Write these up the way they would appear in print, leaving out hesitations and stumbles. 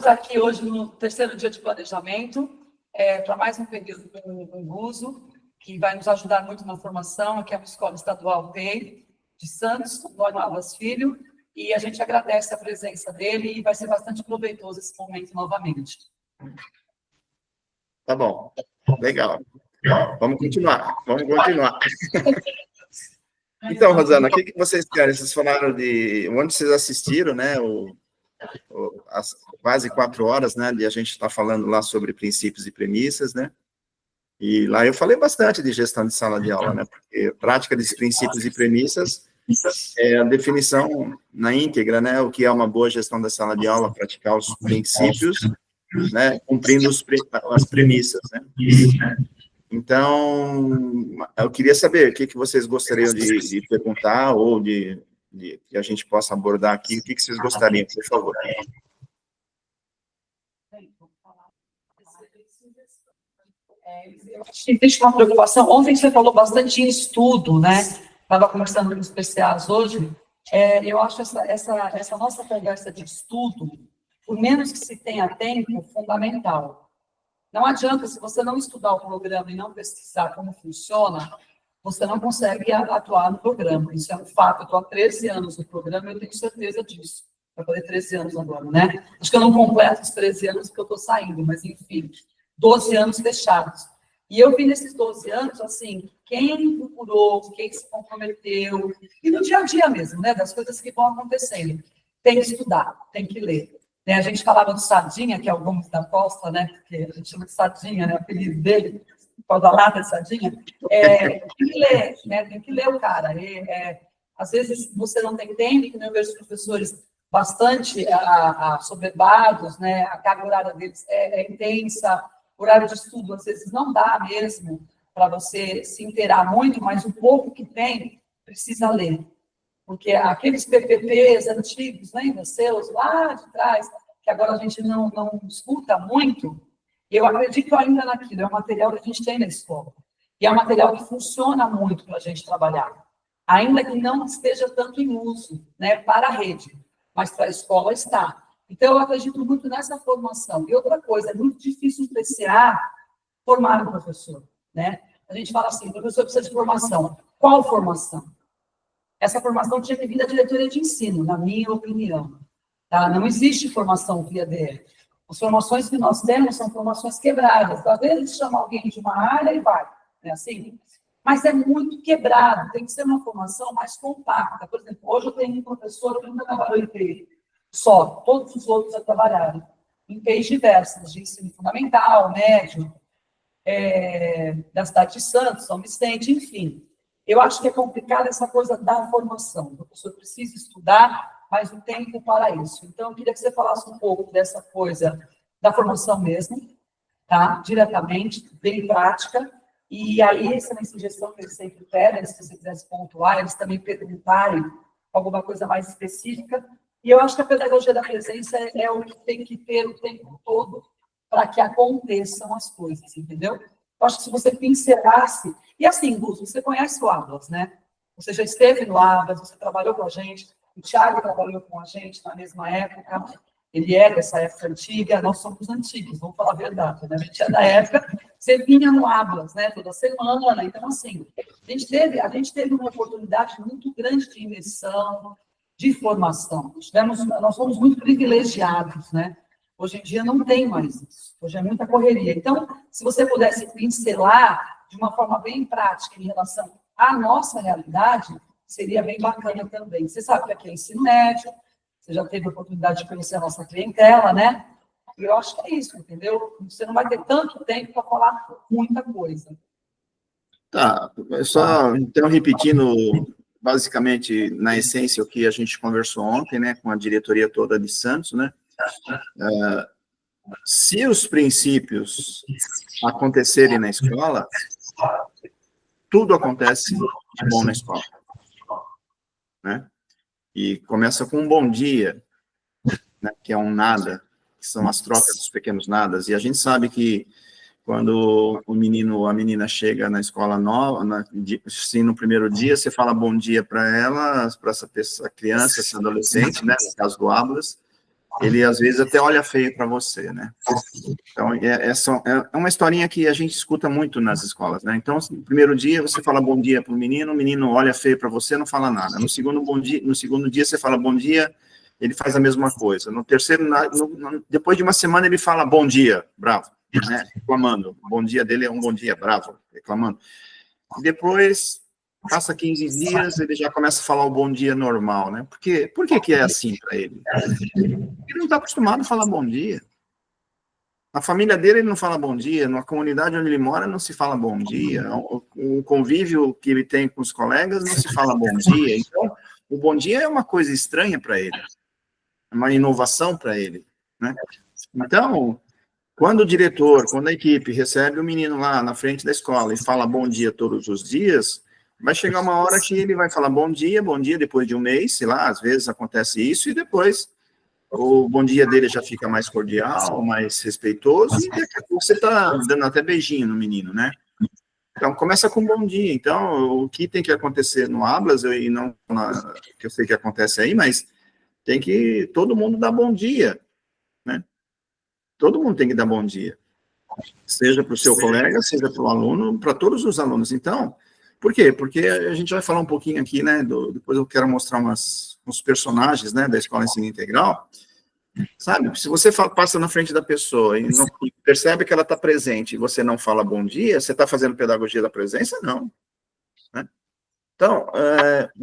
estamos aqui hoje no terceiro dia de planejamento, para mais um período com o Guzo, que vai nos ajudar muito na formação, aqui é uma escola estadual TEI, de Santos, Antônio Alas Filho, e a gente agradece a presença dele e vai ser bastante proveitoso esse momento novamente. Tá bom, legal. Vamos continuar. Então, Rosana, o que vocês querem? Vocês falaram de onde vocês assistiram, né? As quase 4 horas, né? E a gente está falando lá sobre princípios e premissas, né? E lá eu falei bastante de gestão de sala de aula, né? Porque prática dos princípios e premissas é a definição na íntegra, né? O que é uma boa gestão da sala de aula, praticar os princípios, né? Cumprindo as premissas, né? Então, eu queria saber o que vocês gostariam de perguntar ou de que a gente possa abordar aqui. O que vocês gostariam, por favor? Eu acho que existe uma preocupação. Ontem você falou bastante em estudo, né? Estava conversando com os especiais hoje. Eu acho essa nossa conversa de estudo, por menos que se tenha tempo, fundamental. Não adianta, se você não estudar o programa e não pesquisar como funciona, você não consegue atuar no programa. Isso é um fato. Eu estou há 13 anos no programa e eu tenho certeza disso. Vai fazer 13 anos agora, né? Acho que eu não completo os 13 anos porque eu estou saindo, mas enfim, 12 anos fechados. E eu vi nesses 12 anos, assim, quem procurou, quem se comprometeu, e no dia a dia mesmo, né, das coisas que vão acontecendo. Tem que estudar, tem que ler. Né, a gente falava do Sardinha, que é o Gomes da Costa, né, porque a gente chama de Sardinha, né, o apelido dele, por causa da lata de Sardinha. Tem que ler, né, tem que ler o cara. Às vezes você não tem tempo, que eu vejo os professores bastante soberbados, né, a carga horária deles é intensa, o horário de estudo, às vezes, não dá mesmo para você se inteirar muito, mas o pouco que tem, precisa ler. Porque aqueles PPPs antigos, lembra, seus, lá de trás, que agora a gente não escuta muito, eu acredito ainda naquilo, é um material que a gente tem na escola. E é um material que funciona muito para a gente trabalhar. Ainda que não esteja tanto em uso, né, para a rede, mas para a escola está. Então, eu acredito muito nessa formação. E outra coisa, é muito difícil o PCA formar um professor, né? A gente fala assim, o professor precisa de formação. Qual formação? Essa formação tinha que vir da diretoria de ensino, na minha opinião. Tá? Não existe formação via DR. As formações que nós temos são formações quebradas. Às vezes chama alguém de uma área e vai, né? Assim, mas é muito quebrado, tem que ser uma formação mais compacta. Por exemplo, hoje eu tenho um professor que nunca trabalhou em TI, só, todos os outros já trabalharam em TIs diversas, de ensino fundamental, médio, da cidade de Santos, São Vicente, enfim. Eu acho que é complicado essa coisa da formação. O professor precisa estudar, mas o tempo para isso. Então, eu queria que você falasse um pouco dessa coisa da formação mesmo, tá? Diretamente, bem prática. E aí, essa sugestão que eles sempre pedem, se você quisesse pontuar, eles também perguntarem alguma coisa mais específica. E eu acho que a pedagogia da presença é o que tem que ter o tempo todo para que aconteçam as coisas, entendeu? Eu acho que se você pincelasse... E assim, Gus, você conhece o Ablas, né? Você já esteve no Ablas, você trabalhou com a gente, o Thiago trabalhou com a gente na mesma época, ele é dessa época antiga, nós somos antigos, vamos falar a verdade, né? A gente é da época, você vinha no Ablas, né? Toda semana, então assim, a gente teve uma oportunidade muito grande de imersão, de formação. Nós fomos muito privilegiados, né? Hoje em dia não tem mais isso. Hoje é muita correria. Então, se você pudesse pincelar de uma forma bem prática em relação à nossa realidade, seria bem bacana também. Você sabe que aqui é ensino médio, você já teve a oportunidade de conhecer a nossa clientela, né? E eu acho que é isso, entendeu? Você não vai ter tanto tempo para falar muita coisa. Tá, só então repetindo basicamente na essência o que a gente conversou ontem, né, com a diretoria toda de Santos, né? Se os princípios acontecerem na escola, tudo acontece de bom na escola, né? E começa com um bom dia, né, que é um nada, que são as trocas dos pequenos nadas, e a gente sabe que quando o menino ou a menina chega na escola nova, se no primeiro dia você fala bom dia para ela, para essa criança, esse adolescente, né, no caso do Ablas, ele às vezes até olha feio para você, né? Então, é uma historinha que a gente escuta muito nas escolas, né? Então, no primeiro dia, você fala bom dia para o menino olha feio para você, não fala nada. No segundo dia, você fala bom dia, ele faz a mesma coisa. No terceiro, depois de uma semana, ele fala bom dia, bravo, né? Reclamando. O bom dia dele é um bom dia, bravo, reclamando. E depois, passa 15 dias, ele já começa a falar o bom dia normal, né? Por que é assim para ele? Ele não está acostumado a falar bom dia. Na família dele, ele não fala bom dia. Na comunidade onde ele mora, não se fala bom dia. O convívio que ele tem com os colegas, não se fala bom dia. Então, o bom dia é uma coisa estranha para ele. É uma inovação para ele, né? Então, quando o diretor, quando a equipe recebe o menino lá na frente da escola e fala bom dia todos os dias, vai chegar uma hora que ele vai falar bom dia, depois de um mês, sei lá, às vezes acontece isso, e depois o bom dia dele já fica mais cordial, mais respeitoso, e daqui a pouco você está dando até beijinho no menino, né? Então, começa com bom dia. Então, o que tem que acontecer no Hablas, e não que eu sei que acontece aí, mas tem que todo mundo dar bom dia, né? Todo mundo tem que dar bom dia. Seja para o seu colega, seja para o aluno, para todos os alunos. Então, por quê? Porque a gente vai falar um pouquinho aqui, né? Depois eu quero mostrar uns personagens, né, da Escola Ensino Integral. Sabe, se você passa na frente da pessoa e não percebe que ela está presente e você não fala bom dia, você está fazendo pedagogia da presença? Não. Né? Então,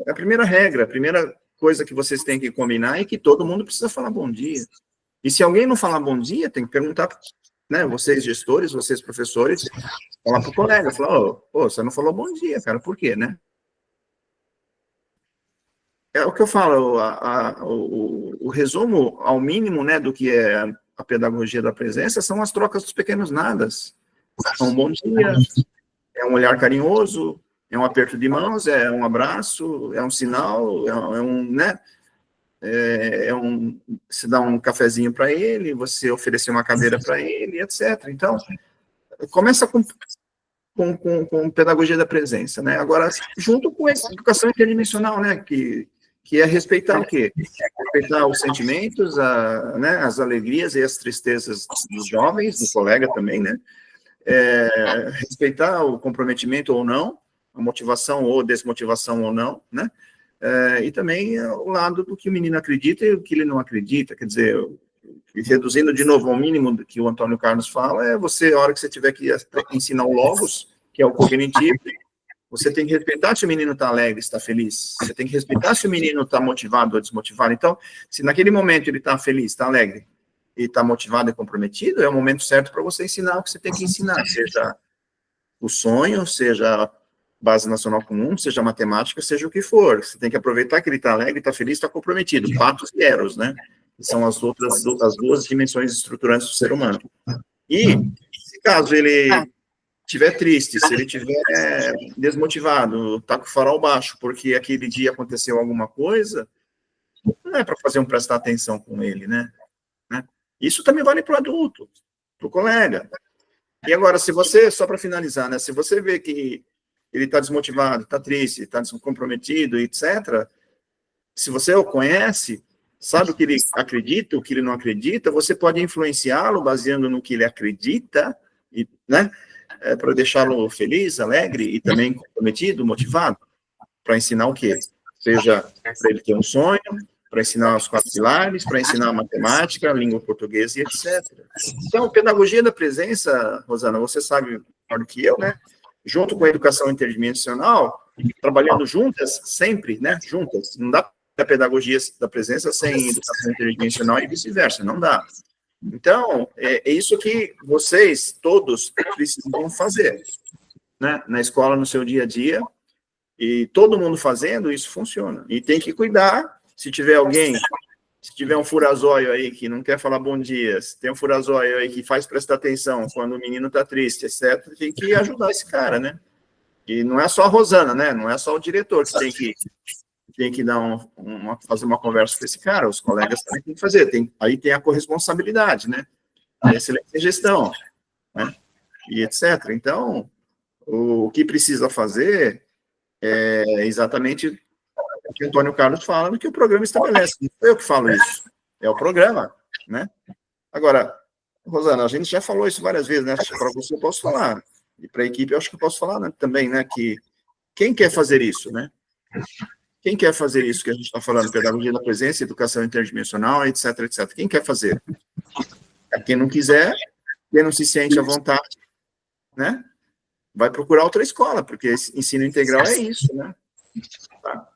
a primeira regra, a primeira coisa que vocês têm que combinar é que todo mundo precisa falar bom dia. E se alguém não falar bom dia, tem que perguntar, né, vocês gestores, vocês professores, falar para o colega, falar, você não falou bom dia, cara, por quê, né? É o que eu falo, o resumo ao mínimo, né, do que é a pedagogia da presença são as trocas dos pequenos nadas. É um bom dia, é um olhar carinhoso, é um aperto de mãos, é um abraço, é um sinal, né, você dá um cafezinho para ele, você oferecer uma cadeira para ele, etc. Então, começa com pedagogia da presença, né? Agora, junto com essa educação interdimensional, né, que é respeitar o quê? Respeitar os sentimentos, né, as alegrias e as tristezas dos jovens, do colega também, né? Respeitar o comprometimento ou não, a motivação ou desmotivação ou não, né? E também o lado do que o menino acredita e o que ele não acredita, quer dizer, reduzindo de novo ao mínimo do que o Antônio Carlos fala, você, a hora que você tiver que ensinar o logos, que é o cognitivo, você tem que respeitar se o menino está alegre, está feliz. Você tem que respeitar se o menino está motivado ou desmotivado. Então, se naquele momento ele está feliz, está alegre, e está motivado e comprometido, é o momento certo para você ensinar o que você tem que ensinar, seja o sonho, seja base nacional comum, seja matemática, seja o que for. Você tem que aproveitar que ele está alegre, está feliz, está comprometido. Patos e eros, né? Que são as duas dimensões estruturantes do ser humano. E, se caso ele estiver triste, se ele estiver desmotivado, tá com o farol baixo, porque aquele dia aconteceu alguma coisa, não é para fazer prestar atenção com ele, né? Isso também vale para o adulto, para o colega. E agora, se você, só para finalizar, né? Se você vê que ele está desmotivado, está triste, está descomprometido, etc., se você o conhece, sabe o que ele acredita, o que ele não acredita, você pode influenciá-lo baseando no que ele acredita, né? Para deixá-lo feliz, alegre e também comprometido, motivado, para ensinar o quê? Seja para ele ter um sonho, para ensinar os 4 pilares, para ensinar a matemática, a língua portuguesa e etc. Então, pedagogia da presença, Rosana, você sabe melhor do que eu, né? Junto com a educação interdimensional, trabalhando juntas, sempre, né? Juntas. Não dá para pedagogia da presença sem educação interdimensional e vice-versa, não dá. Então, é isso que vocês todos precisam fazer, né? Na escola, no seu dia a dia, e todo mundo fazendo, isso funciona. E tem que cuidar, se tiver um furazóio aí que não quer falar bom dia, se tem um furazóio aí que faz prestar atenção quando o menino está triste, etc., tem que ajudar esse cara, né? E não é só a Rosana, né? Não é só o diretor que tem que dar fazer uma conversa com esse cara, os colegas também têm que fazer. Aí tem a corresponsabilidade, né? A excelência em gestão, né? E etc. Então, o que precisa fazer é exatamente o que o Antônio Carlos fala, no que o programa estabelece. Não sou eu que falo isso, é o programa. né? Agora, Rosana, a gente já falou isso várias vezes, né? Para você eu posso falar, e para a equipe eu acho que eu posso falar, né, também, né? Que quem quer fazer isso, né? Quem quer fazer isso que a gente está falando, pedagogia da presença, educação interdimensional, etc, etc. Quem quer fazer? Quem não quiser, quem não se sente à vontade, né? Vai procurar outra escola, porque ensino integral é isso, né? Tá?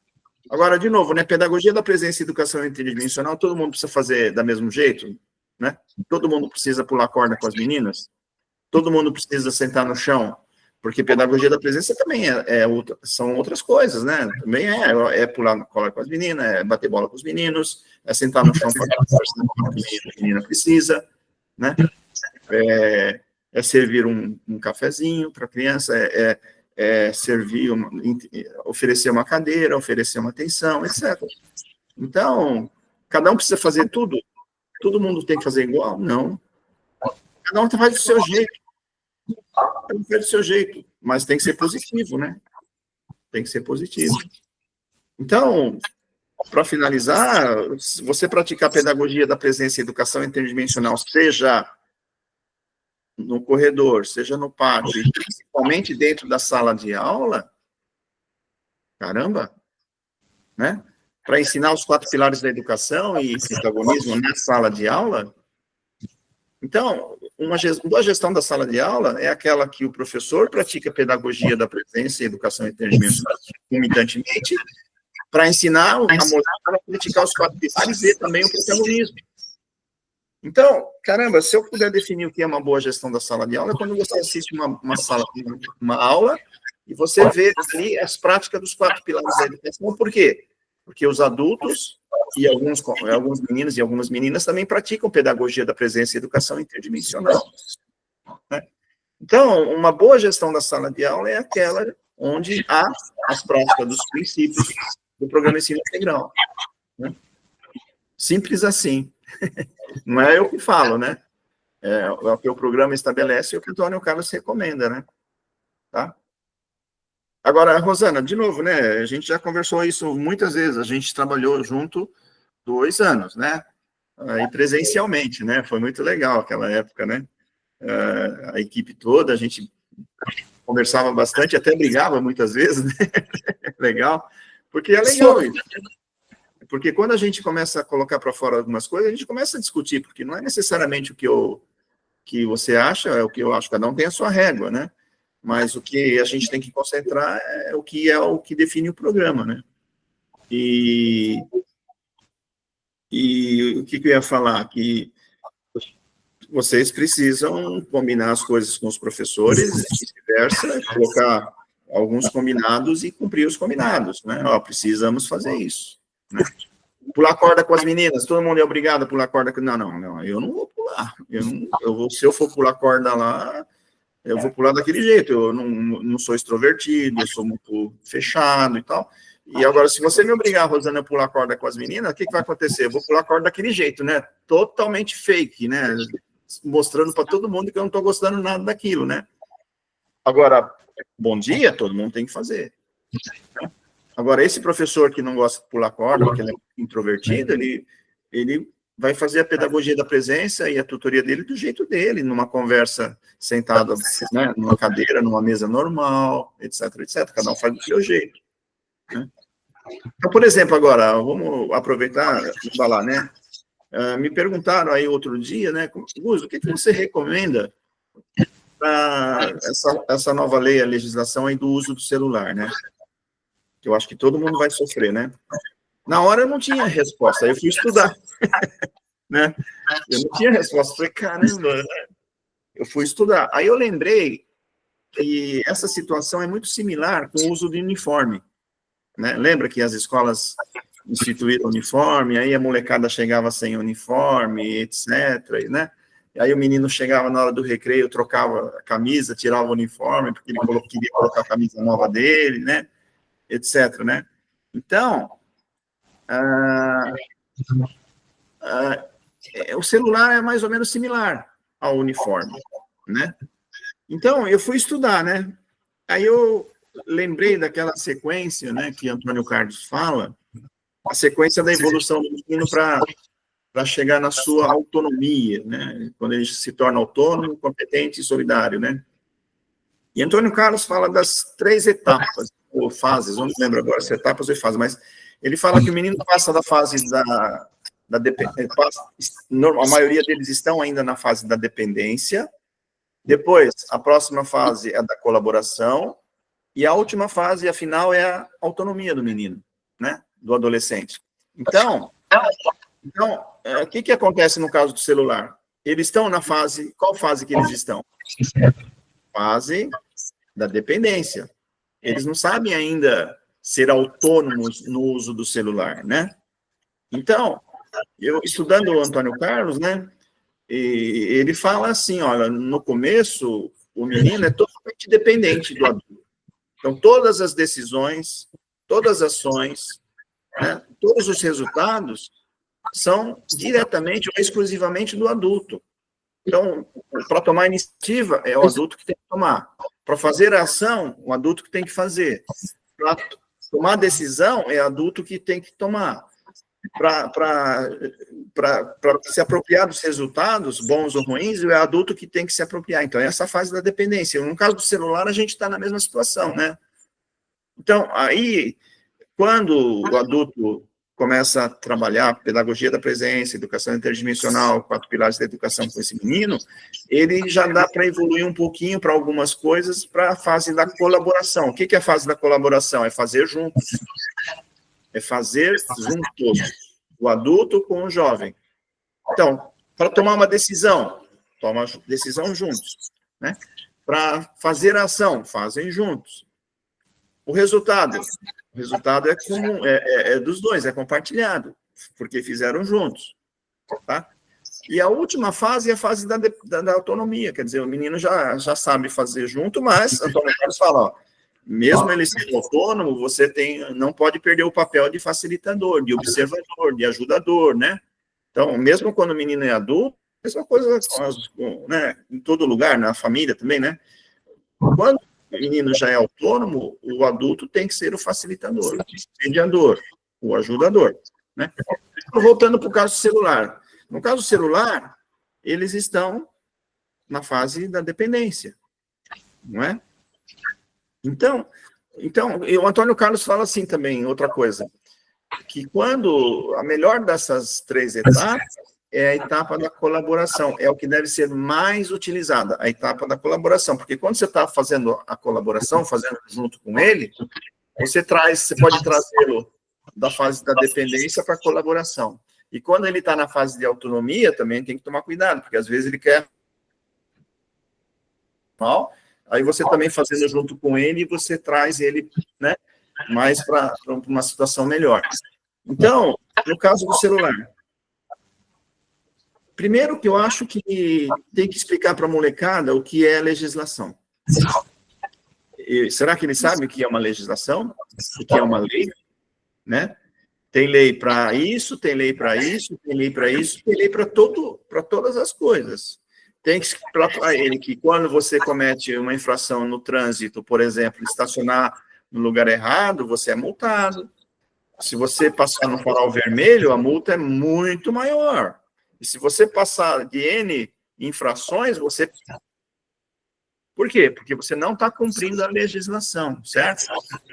Agora, de novo, né? Pedagogia da presença e educação interdimensional, todo mundo precisa fazer da mesmo jeito, né? Todo mundo precisa pular corda com as meninas, todo mundo precisa sentar no chão, porque pedagogia da presença também são outras coisas, né? Também é pular corda com as meninas, é bater bola com os meninos, é sentar no chão para conversar com a menina precisa, né? É servir um cafezinho para a criança, servir, oferecer uma cadeira, oferecer uma atenção, etc. Então, cada um precisa fazer tudo? Todo mundo tem que fazer igual? Não. Cada um faz do seu jeito. Cada um faz do seu jeito, mas tem que ser positivo, né? Tem que ser positivo. Então, para finalizar, se você praticar a pedagogia da presença e educação interdimensional, seja no corredor, seja no pátio, e principalmente dentro da sala de aula, caramba, né? Para ensinar os 4 pilares da educação e protagonismo na sala de aula. Então, uma boa gestão da sala de aula é aquela que o professor pratica a pedagogia da presença e educação interdimensional concomitantemente, para ensinar a moçada a praticar os 4 pilares e também o protagonismo. Então, caramba, se eu puder definir o que é uma boa gestão da sala de aula, é quando você assiste uma aula e você vê ali as práticas dos 4 pilares da educação. Por quê? Porque os adultos e alguns meninos e algumas meninas também praticam pedagogia da presença e educação interdimensional, né? Então, uma boa gestão da sala de aula é aquela onde há as práticas dos princípios do programa Ensino Integral, né? Simples assim. Não é eu que falo, né? É o que o programa estabelece e o que o Antônio Carlos recomenda, né? Tá? Agora, Rosana, de novo, né? A gente já conversou isso muitas vezes, a gente trabalhou junto 2 anos, né? E presencialmente, né? Foi muito legal aquela época, né? A equipe toda, a gente conversava bastante, até brigava muitas vezes, né? Legal, porque é legal isso. Porque quando a gente começa a colocar para fora algumas coisas, a gente começa a discutir, porque não é necessariamente o que você acha, é o que eu acho, cada um tem a sua régua, né? Mas o que a gente tem que concentrar é o que define o programa, né? E o que eu ia falar? Que vocês precisam combinar as coisas com os professores, e vice-versa, colocar alguns combinados e cumprir os combinados, né? Ó, precisamos fazer isso, né? Pular corda com as meninas, todo mundo é obrigado a pular corda. Não, eu não vou pular. Se eu for pular corda lá, eu vou pular daquele jeito. Eu não sou extrovertido, eu sou muito fechado e tal. E agora, se você me obrigar, Rosana, a pular corda com as meninas, o que vai acontecer? Eu vou pular corda daquele jeito, né? Totalmente fake, né? Mostrando para todo mundo que eu não estou gostando nada daquilo, né? Agora, bom dia, todo mundo tem que fazer. Agora, esse professor que não gosta de pular corda, porque ele é introvertido, ele vai fazer a pedagogia da presença e a tutoria dele do jeito dele, numa conversa sentado, né, numa cadeira, numa mesa normal, etc, etc. Cada um faz do seu jeito, né? Então, por exemplo, agora, vamos aproveitar e falar, né? Me perguntaram aí outro dia, né, Gus, o que você recomenda para essa nova lei, a legislação aí do uso do celular, né? Que eu acho que todo mundo vai sofrer, né? Na hora eu não tinha resposta, aí eu fui estudar, né? Eu não tinha resposta, falei, caramba, né? Eu fui estudar. Aí eu lembrei que essa situação é muito similar com o uso de uniforme, né? Lembra que as escolas instituíram uniforme, aí a molecada chegava sem uniforme, etc, né? E aí o menino chegava na hora do recreio, trocava a camisa, tirava o uniforme, porque ele queria colocar a camisa nova dele, né? Etc, né? Então, o celular é mais ou menos similar ao uniforme, né? Então, eu fui estudar, né? Aí eu lembrei daquela sequência, né, que Antônio Carlos fala, a sequência da evolução do menino para para chegar na sua autonomia, né? Quando ele se torna autônomo, competente e solidário, né? E Antônio Carlos fala das 3 etapas, ou fases, eu não lembro agora se etapas ou fases, mas ele fala que o menino passa da fase da dependência, a maioria deles estão ainda na fase da dependência, depois, a próxima fase é da colaboração, e a última fase, a final, é a autonomia do menino, né? Do adolescente. Então, o que acontece no caso do celular? Eles estão na fase, qual fase que eles estão? Fase da dependência. Eles não sabem ainda ser autônomos no uso do celular, né? Então, eu estudando o Antônio Carlos, né? E ele fala assim, olha, no começo, o menino é totalmente dependente do adulto. Então, todas as decisões, todas as ações, né, todos os resultados são diretamente ou exclusivamente do adulto. Então, para tomar iniciativa, é o adulto que tem que tomar. Para fazer a ação, o adulto que tem que fazer. Para tomar decisão, é o adulto que tem que tomar. Para se apropriar dos resultados, bons ou ruins, é o adulto que tem que se apropriar. Então, é essa fase da dependência. No caso do celular, a gente está na mesma situação, né? Então, aí, quando o adulto começa a trabalhar pedagogia da presença, educação interdimensional, 4 pilares da educação com esse menino, ele já dá para evoluir um pouquinho para algumas coisas para a fase da colaboração. O que é a fase da colaboração? É fazer juntos. É fazer juntos. O adulto com o jovem. Então, para tomar uma decisão, toma decisão juntos. Né? Para fazer a ação, fazem juntos. O resultado é comum, é dos dois, é compartilhado, porque fizeram juntos, tá? E a última fase é a fase da autonomia, quer dizer, o menino já sabe fazer junto, mas Antônio Carlos fala, ó, mesmo ele sendo autônomo, você não pode perder o papel de facilitador, de observador, de ajudador, né? Então, mesmo quando o menino é adulto, mesma coisa, né, em todo lugar, na família também, né? Quando o menino já é autônomo, o adulto tem que ser o facilitador, o mediador, o ajudador, né? Voltando para o caso celular. No caso celular, eles estão na fase da dependência, não é? Então, o Antônio Carlos fala assim também, outra coisa, que quando a melhor dessas 3 etapas é a etapa da colaboração, é o que deve ser mais utilizada, a etapa da colaboração, porque quando você está fazendo a colaboração, fazendo junto com ele, você pode trazê-lo da fase da dependência para a colaboração. E quando ele está na fase de autonomia, também tem que tomar cuidado, porque às vezes ele quer mal, aí você também fazendo junto com ele, você traz ele, né, mais para uma situação melhor. Então, no caso do celular, primeiro que eu acho que tem que explicar para a molecada o que é legislação. Será que ele sabe o que é uma legislação? O que é uma lei? Né? Tem lei para isso, tem lei para isso, tem lei para isso, tem lei para todas as coisas. Tem que explicar para ele que quando você comete uma infração no trânsito, por exemplo, estacionar no lugar errado, você é multado. Se você passar no farol vermelho, a multa é muito maior. E se você passar de N infrações, você... Por quê? Porque você não está cumprindo a legislação, certo?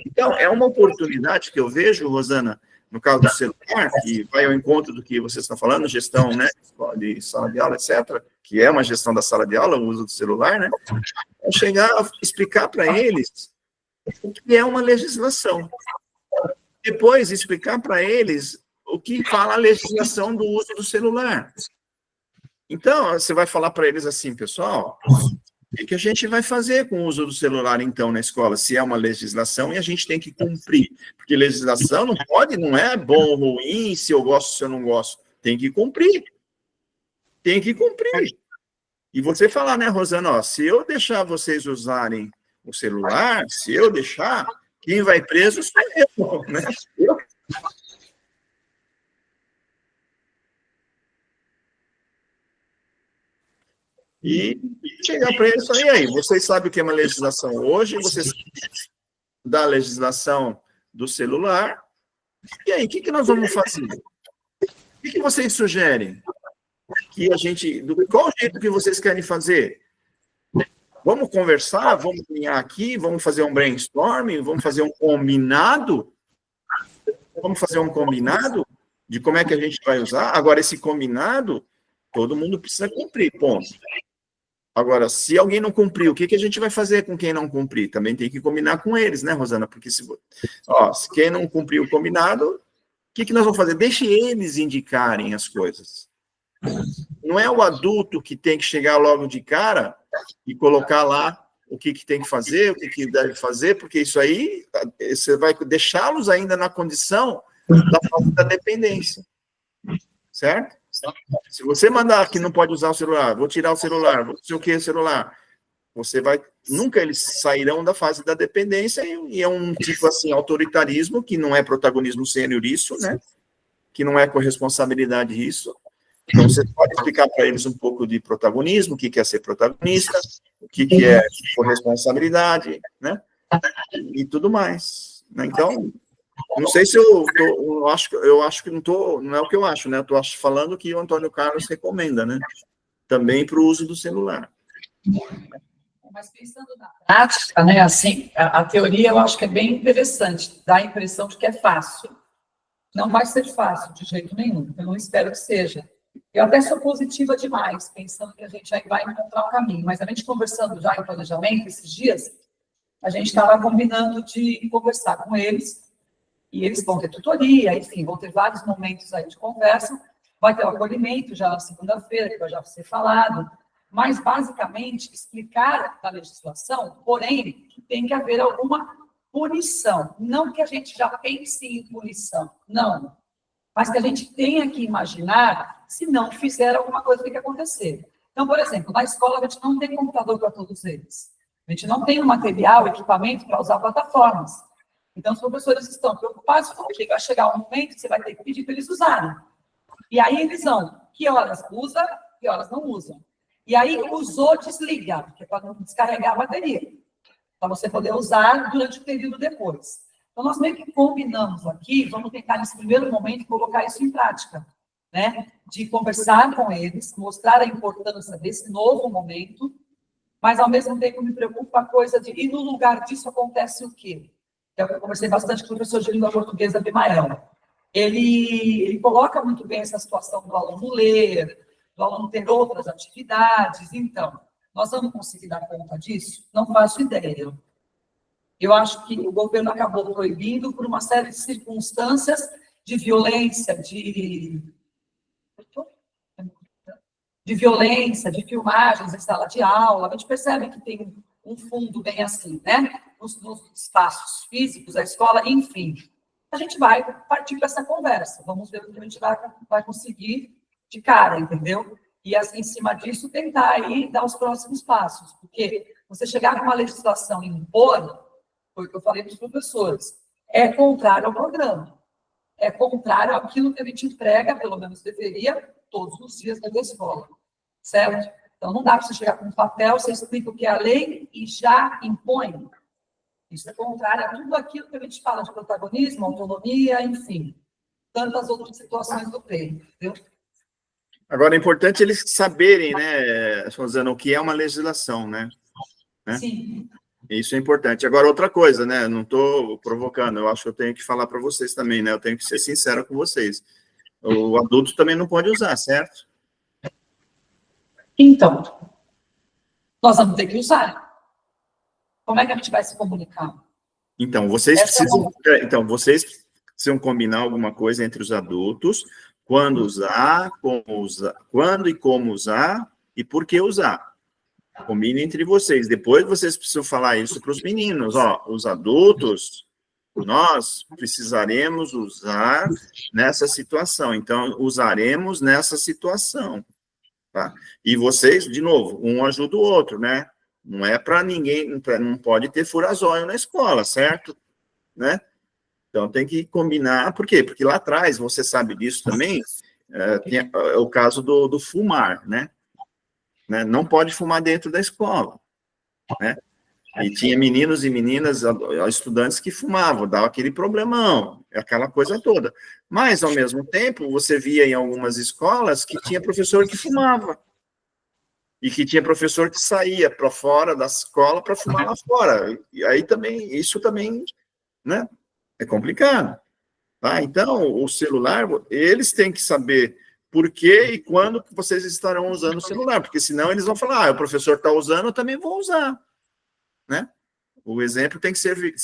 Então, é uma oportunidade que eu vejo, Rosana, no caso do celular, que vai ao encontro do que você está falando, gestão, né, de sala de aula, etc., que é uma gestão da sala de aula, o uso do celular, né? É chegar a explicar para eles o que é uma legislação. Depois, explicar para eles o que fala a legislação do uso do celular. Então, você vai falar para eles assim, pessoal, o que a gente vai fazer com o uso do celular, então, na escola? Se é uma legislação e a gente tem que cumprir. Porque legislação não é bom ou ruim, se eu gosto, se eu não gosto. Tem que cumprir. Tem que cumprir. E você falar, né, Rosana, ó, se eu deixar vocês usarem o celular, se eu deixar, quem vai preso sou eu, né? E chegar para eles e falar, e aí, vocês sabem o que é uma legislação hoje, vocês da legislação do celular, e aí, o que nós vamos fazer? O que vocês sugerem? Que a gente, qual o jeito que vocês querem fazer? Vamos conversar, vamos alinhar aqui, vamos fazer um brainstorming, vamos fazer um combinado? Vamos fazer um combinado de como é que a gente vai usar? Agora, esse combinado, todo mundo precisa cumprir, ponto. Agora, se alguém não cumprir, o que a gente vai fazer com quem não cumprir? Também tem que combinar com eles, né, Rosana? Porque se quem não cumprir o combinado, o que nós vamos fazer? Deixe eles indicarem as coisas. Não é o adulto que tem que chegar logo de cara e colocar lá o que tem que fazer, o que deve fazer, porque isso aí você vai deixá-los ainda na condição da falta da dependência. Certo? Se você mandar que não pode usar o celular, vou tirar o celular, vou não sei o que celular, nunca eles sairão da fase da dependência, e é um tipo assim, autoritarismo, que não é protagonismo sênior isso, né? Que não é corresponsabilidade isso. Então, você pode explicar para eles um pouco de protagonismo, o que é ser protagonista, o que é corresponsabilidade, né? E tudo mais. Né? Então, não sei se eu acho que não é o que eu acho, né? Eu estou falando que o Antônio Carlos recomenda, né? Também para o uso do celular. Mas pensando na prática, né? Assim, a teoria eu acho que é bem interessante, dá a impressão de que é fácil. Não vai ser fácil de jeito nenhum, eu não espero que seja. Eu até sou positiva demais, pensando que a gente aí vai encontrar um caminho, mas a gente conversando já em planejamento esses dias, a gente estava combinando de conversar com eles, e eles vão ter tutoria, enfim, vão ter vários momentos aí de conversa, vai ter o acolhimento já na segunda-feira, que vai já ser falado, mas basicamente explicar a legislação, porém, tem que haver alguma punição, não que a gente já pense em punição, não, mas que a gente tenha que imaginar, se não fizer alguma coisa, tem que acontecer. Então, por exemplo, na escola a gente não tem computador para todos eles. A gente não tem o material, equipamento para usar plataformas. Então, os professores estão preocupados porque vai chegar um momento que você vai ter que pedir para eles usarem. E aí eles vão, que horas usa, que horas não usam. E aí usou, desliga, que é para não descarregar a bateria, para você poder usar durante o período depois. Então, nós meio que combinamos aqui, vamos tentar, nesse primeiro momento, colocar isso em prática, né? De conversar com eles, mostrar a importância desse novo momento, mas, ao mesmo tempo, me preocupa a coisa de, e no lugar disso acontece o quê? É o que eu conversei bastante com o professor de língua portuguesa, Bimael. Ele coloca muito bem essa situação do aluno ler, do aluno ter outras atividades. Então, nós vamos conseguir dar conta disso? Não faço ideia. Eu acho que o governo acabou proibindo por uma série de circunstâncias de violência, de violência, de filmagens em sala de aula. A gente percebe que tem um fundo bem assim, né? Nos espaços físicos, a escola, enfim. A gente vai partir para essa conversa. Vamos ver o que a gente vai conseguir de cara, entendeu? E, assim, em cima disso, tentar aí dar os próximos passos. Porque você chegar com uma legislação e impor, foi o que eu falei para os professores, é contrário ao programa. É contrário àquilo que a gente entrega, pelo menos deveria, todos os dias da escola. Certo? Então, não dá para você chegar com um papel, você explica o que é a lei e já impõe. Isso é contrário a tudo aquilo que a gente fala de protagonismo, autonomia, enfim, tantas outras situações do treino, entendeu? Agora, é importante eles saberem, né, Rosana, o que é uma legislação, né? Sim. Isso é importante. Agora, outra coisa, né, não estou provocando, eu acho que eu tenho que falar para vocês também, né, eu tenho que ser sincero com vocês. O adulto também não pode usar, certo? Então, nós vamos ter que usar. Como é que a gente vai se comunicar? Então, vocês precisam combinar alguma coisa entre os adultos, quando usar, quando e como usar, e por que usar. Combine entre vocês. Depois vocês precisam falar isso para os meninos. Ó, os adultos, nós precisaremos usar nessa situação. Então, usaremos nessa situação. Tá? E vocês, de novo, um ajuda o outro, né? Não é para ninguém, não pode ter furazóio na escola, certo? Né? Então, tem que combinar. Por quê? Porque lá atrás, você sabe disso também, tem o caso do fumar, né? Não pode fumar dentro da escola, né? E tinha meninos e meninas, estudantes que fumavam, dava aquele problemão, aquela coisa toda. Mas, ao mesmo tempo, você via em algumas escolas que tinha professor que fumava. E que tinha professor que saía para fora da escola para fumar lá fora. E aí também, isso também, né, é complicado. Tá? Então, o celular, eles têm que saber por que e quando que vocês estarão usando o celular, porque senão eles vão falar, o professor está usando, eu também vou usar, né? O exemplo tem que ser vir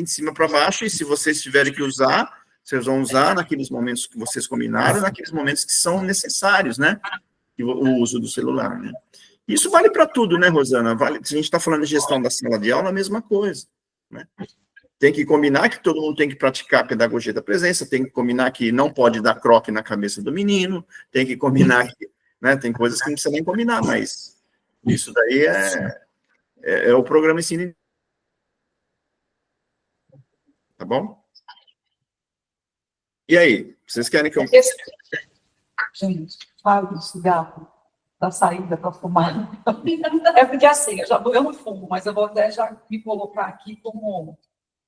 de cima para baixo, e se vocês tiverem que usar, vocês vão usar naqueles momentos que vocês combinaram, naqueles momentos que são necessários, né? O uso do celular, né? Isso vale para tudo, né, Rosana? Vale, se a gente está falando de gestão da sala de aula, a mesma coisa, né? Tem que combinar que todo mundo tem que praticar a pedagogia da presença, tem que combinar que não pode dar croque na cabeça do menino, tem que combinar que, né, tem coisas que não precisa nem combinar, mas isso daí é o programa Ensino. Tá bom? E aí, vocês querem que eu... Gente, fala do cigarro, da saída para fumar. É porque assim, eu não fumo, mas eu vou até já me colocar aqui como...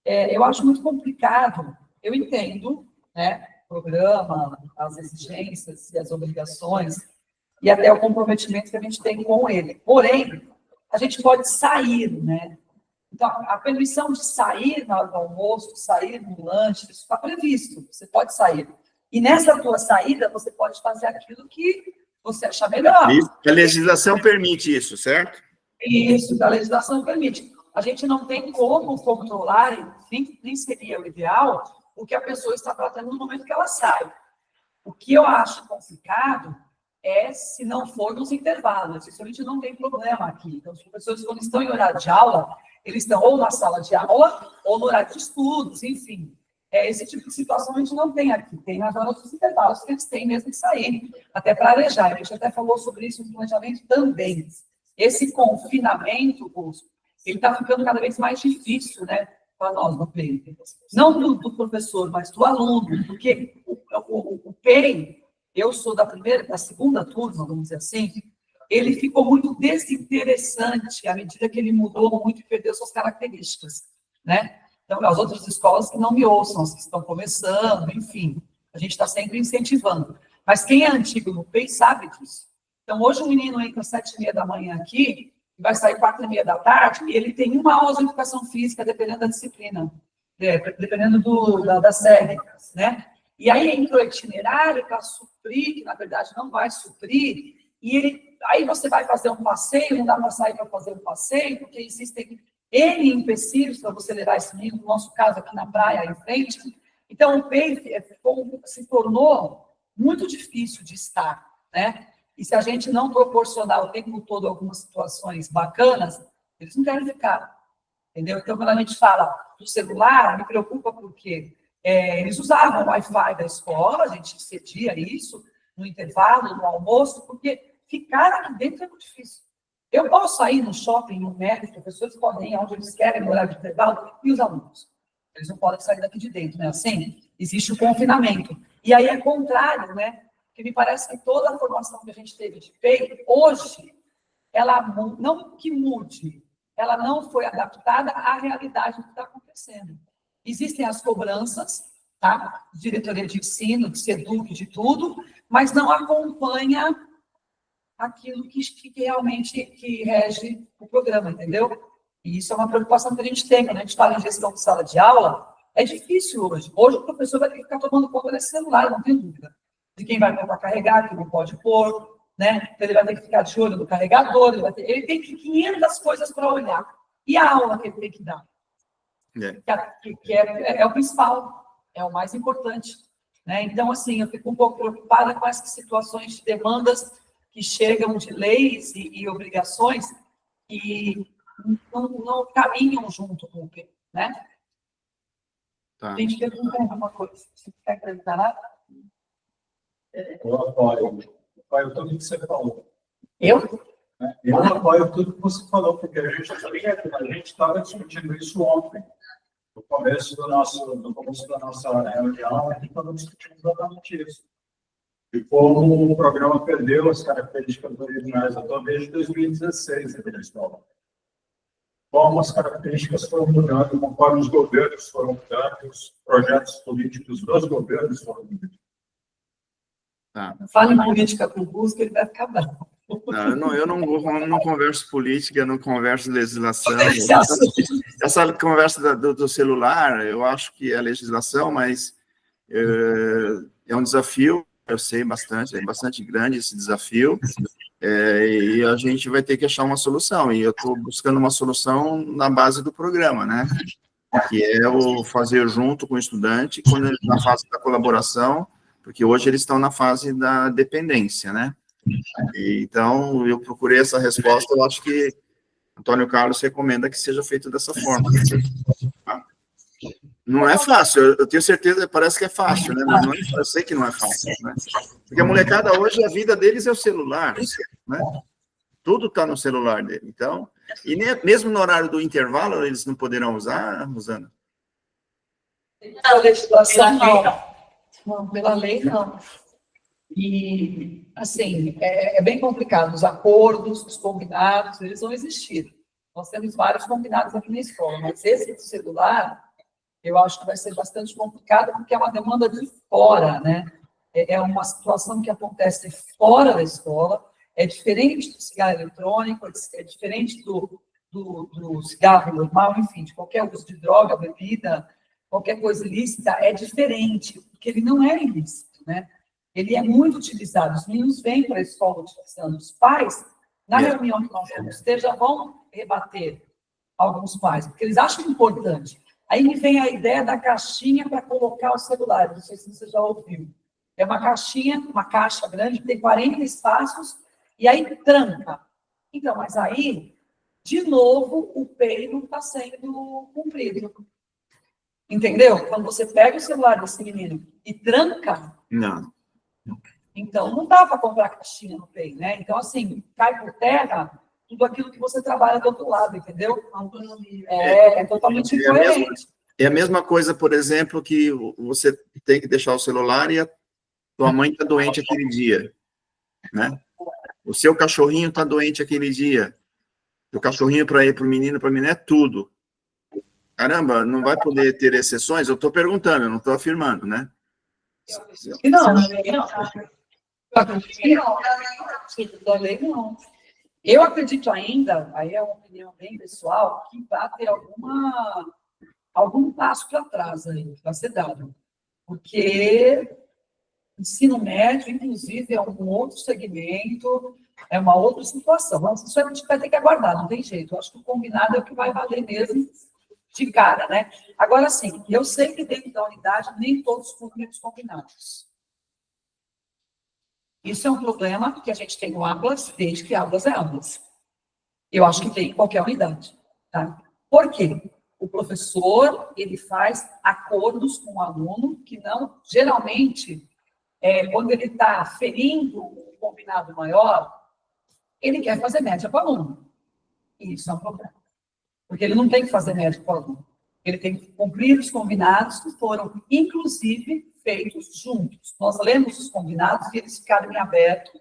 eu acho muito complicado, eu entendo, né, o programa, as exigências e as obrigações, e até o comprometimento que a gente tem com ele. Porém, a gente pode sair, né? Então, a permissão de sair na hora do almoço, sair no lanche, isso está previsto, você pode sair. E nessa tua saída, você pode fazer aquilo que você achar melhor. Isso, a legislação permite isso, certo? Isso, a legislação permite. A gente não tem como controlar, nem seria o ideal, o que a pessoa está tratando no momento que ela sai. O que eu acho complicado é se não for nos intervalos. Isso a gente não tem problema aqui. Então, os professores, quando estão em horário de aula, eles estão ou na sala de aula ou no horário de estudos, enfim. Esse tipo de situação a gente não tem aqui. Tem nas horas dos intervalos que eles têm mesmo que sair, até para arejar. A gente até falou sobre isso no planejamento também. Esse confinamento, ele está ficando cada vez mais difícil, né, para nós no PEI. Não do professor, mas do aluno, porque o PEI, eu sou da segunda turma, vamos dizer assim, ele ficou muito desinteressante à medida que ele mudou muito e perdeu suas características, né? Então, as outras escolas que não me ouçam, as que estão começando, enfim, a gente está sempre incentivando. Mas quem é antigo no PEI sabe disso. Então, hoje o menino entra às 7h30 da manhã aqui, vai sair 4h30 da tarde, e ele tem uma aula de educação física, dependendo da disciplina, dependendo da série, né? E aí entra o itinerário para suprir, que na verdade não vai suprir, e aí você vai fazer um passeio, não dá para sair para fazer um passeio, porque existem N empecilhos para você levar esse menino, no nosso caso aqui na praia, em frente. Então, o PEI se tornou muito difícil de estar, né? E se a gente não proporcionar o tempo todo algumas situações bacanas, eles não querem ficar, entendeu? Então, quando a gente fala do celular, me preocupa porque eles usavam o Wi-Fi da escola, a gente cedia isso no intervalo, no almoço, porque ficar aqui dentro é muito difícil. Eu posso sair no shopping, no médico, os professores podem ir onde eles querem, no horário de intervalo, e os alunos? Eles não podem sair daqui de dentro, né? Assim, existe o confinamento. E aí é contrário, né? Porque me parece que toda a formação que a gente teve de PEI, hoje, ela não que mude, ela não foi adaptada à realidade do que está acontecendo. Existem as cobranças, tá? Diretoria de ensino, de SEDUC, de tudo, mas não acompanha aquilo que realmente que rege o programa, entendeu? E isso é uma preocupação que a gente tem. Quando a gente fala em gestão de sala de aula, é difícil hoje. Hoje o professor vai ter que ficar tomando conta desse celular, não tem dúvida. De quem vai para carregar, quem não pode pôr, né? Então, ele vai ter que ficar de olho no carregador, ele tem 500 coisas para olhar. E a aula que ele tem que dar? Que é o principal, é o mais importante, né? Então, assim, eu fico um pouco preocupada com essas situações de demandas que chegam de leis e obrigações e não caminham junto com o que, né? Tá. A gente pergunta alguma coisa. Você quer acreditar nada? Eu apoio tudo que você falou. Eu? Eu apoio tudo que você falou, porque a gente estava discutindo isso ontem, no começo da nossa reunião, e quando discutimos exatamente isso. E como o programa perdeu as características originais, eu estou desde 2016 aqui na escola. como as características foram mudando, conforme os governos foram mudando, os projetos políticos dos governos foram mudando. Tá. Fala em política com o Busca, ele vai ficar bravo. Não, eu não converso política, não converso legislação. Essa conversa do celular, eu acho que é legislação, mas é um desafio, eu sei bastante, é bastante grande esse desafio, e a gente vai ter que achar uma solução, e eu estou buscando uma solução na base do programa, né? Que é o fazer junto com o estudante, quando na fase da colaboração, porque hoje eles estão na fase da dependência, né? Então, eu procurei essa resposta, eu acho que Antônio Carlos recomenda que seja feito dessa forma. Não é fácil, eu tenho certeza, parece que é fácil, né? Mas não é, eu sei que não é fácil, né? Porque a molecada hoje, a vida deles é o celular, né? Tudo está no celular dele. Então, e mesmo no horário do intervalo, eles não poderão usar, Rosana? A legislação, não. Não, pela lei, não. E, assim, é bem complicado. Os acordos, os combinados, eles vão existir. Nós temos vários combinados aqui na escola, mas esse do celular, eu acho que vai ser bastante complicado, porque é uma demanda de fora, né? É uma situação que acontece fora da escola, é diferente do cigarro eletrônico, é diferente do cigarro normal, enfim, de qualquer uso de droga, bebida, qualquer coisa ilícita, é diferente, porque ele não é ilícito, né? Ele é muito utilizado. Os meninos vêm para a escola utilizando. Os pais, na reunião que nós vamos ter, já vão rebater alguns pais, porque eles acham importante. Aí me vem a ideia da caixinha para colocar o celular. Não sei se você já ouviu. É uma caixinha, uma caixa grande, que tem 40 espaços, e aí tranca. Então, mas aí, de novo, o PEI não está sendo cumprido. Entendeu? Quando você pega o celular desse menino e tranca, Não. então não dá para comprar caixinha no PEI, né? Então, assim, cai por terra tudo aquilo que você trabalha do outro lado, entendeu? É totalmente incoerente. É a mesma coisa, por exemplo, que você tem que deixar o celular e a tua mãe está doente aquele dia, né? O seu cachorrinho está doente aquele dia. O cachorrinho para o menino, para a menina, é tudo. Caramba, não vai poder ter exceções? Eu estou perguntando, eu não estou afirmando, né? Não. Eu acredito ainda, aí é uma opinião bem pessoal, que vai ter algum passo para trás aí, vai ser dado. Porque ensino médio, inclusive, é um outro segmento, é uma outra situação. Mas isso a gente vai ter que aguardar, não tem jeito. Eu acho que o combinado é o que vai valer mesmo de cara, né? Agora, sim, eu sei que dentro da unidade nem todos cumprem os combinados. Isso é um problema que a gente tem no Atlas, desde que Atlas é Atlas. Eu acho que tem em qualquer unidade. Tá? Por quê? O professor, ele faz acordos com o aluno que não, geralmente, quando ele está ferindo um combinado maior, ele quer fazer média para o aluno. E isso é um problema. Porque ele não tem que fazer média para o aluno. Ele tem que cumprir os combinados que foram, inclusive, feitos juntos. Nós lemos os combinados e eles ficaram em aberto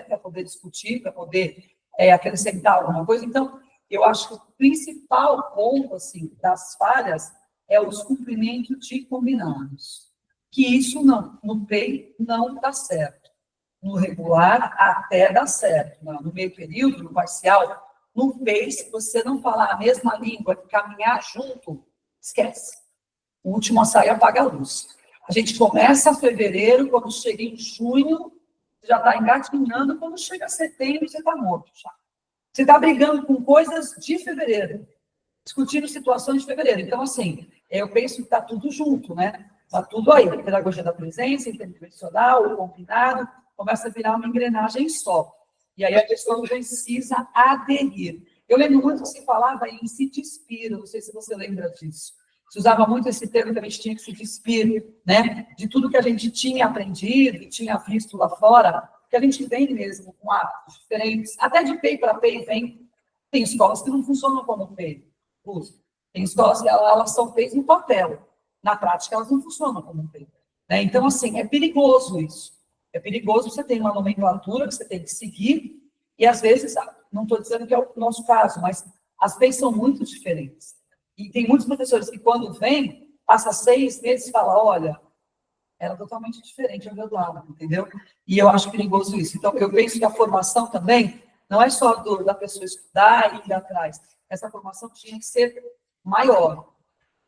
para poder discutir, para poder acrescentar alguma coisa. Então, eu acho que o principal ponto assim, das falhas é o descumprimento de combinados. Que isso não, no PEI não dá certo. No regular, até dá certo. No meio período, no parcial, no PEI, se você não falar a mesma língua, caminhar junto, esquece. O último a sair apaga a luz. A gente começa em fevereiro, quando chega em junho, já está engatinhando, quando chega setembro, você está morto já. Você está brigando com coisas de fevereiro, discutindo situações de fevereiro. Então, assim, eu penso que está tudo junto, né? Está tudo aí. A pedagogia da presença, interdimensional, o combinado, começa a virar uma engrenagem só. E aí a pessoa precisa aderir. Eu lembro muito que se falava em se despir, não sei se você lembra disso. Se usava muito esse termo que a gente tinha que se despir, né? De tudo que a gente tinha aprendido e tinha visto lá fora, que a gente vem mesmo com hábitos diferentes. Até de PEI para PEI vem. Tem escolas que não funcionam como PEI. Tem escolas que elas são PEIs no papel. Na prática, elas não funcionam como PEI. Né? Então, assim, é perigoso isso. É perigoso, você tem uma nomenclatura que você tem que seguir, e às vezes, não estou dizendo que é o nosso caso, mas as PEIs são muito diferentes. E tem muitos professores que, quando vêm, passa 6 meses e fala, olha, era totalmente diferente ao meu lado, entendeu? E eu acho perigoso isso. Então, eu penso que a formação também não é só da pessoa estudar e ir atrás. Essa formação tinha que ser maior.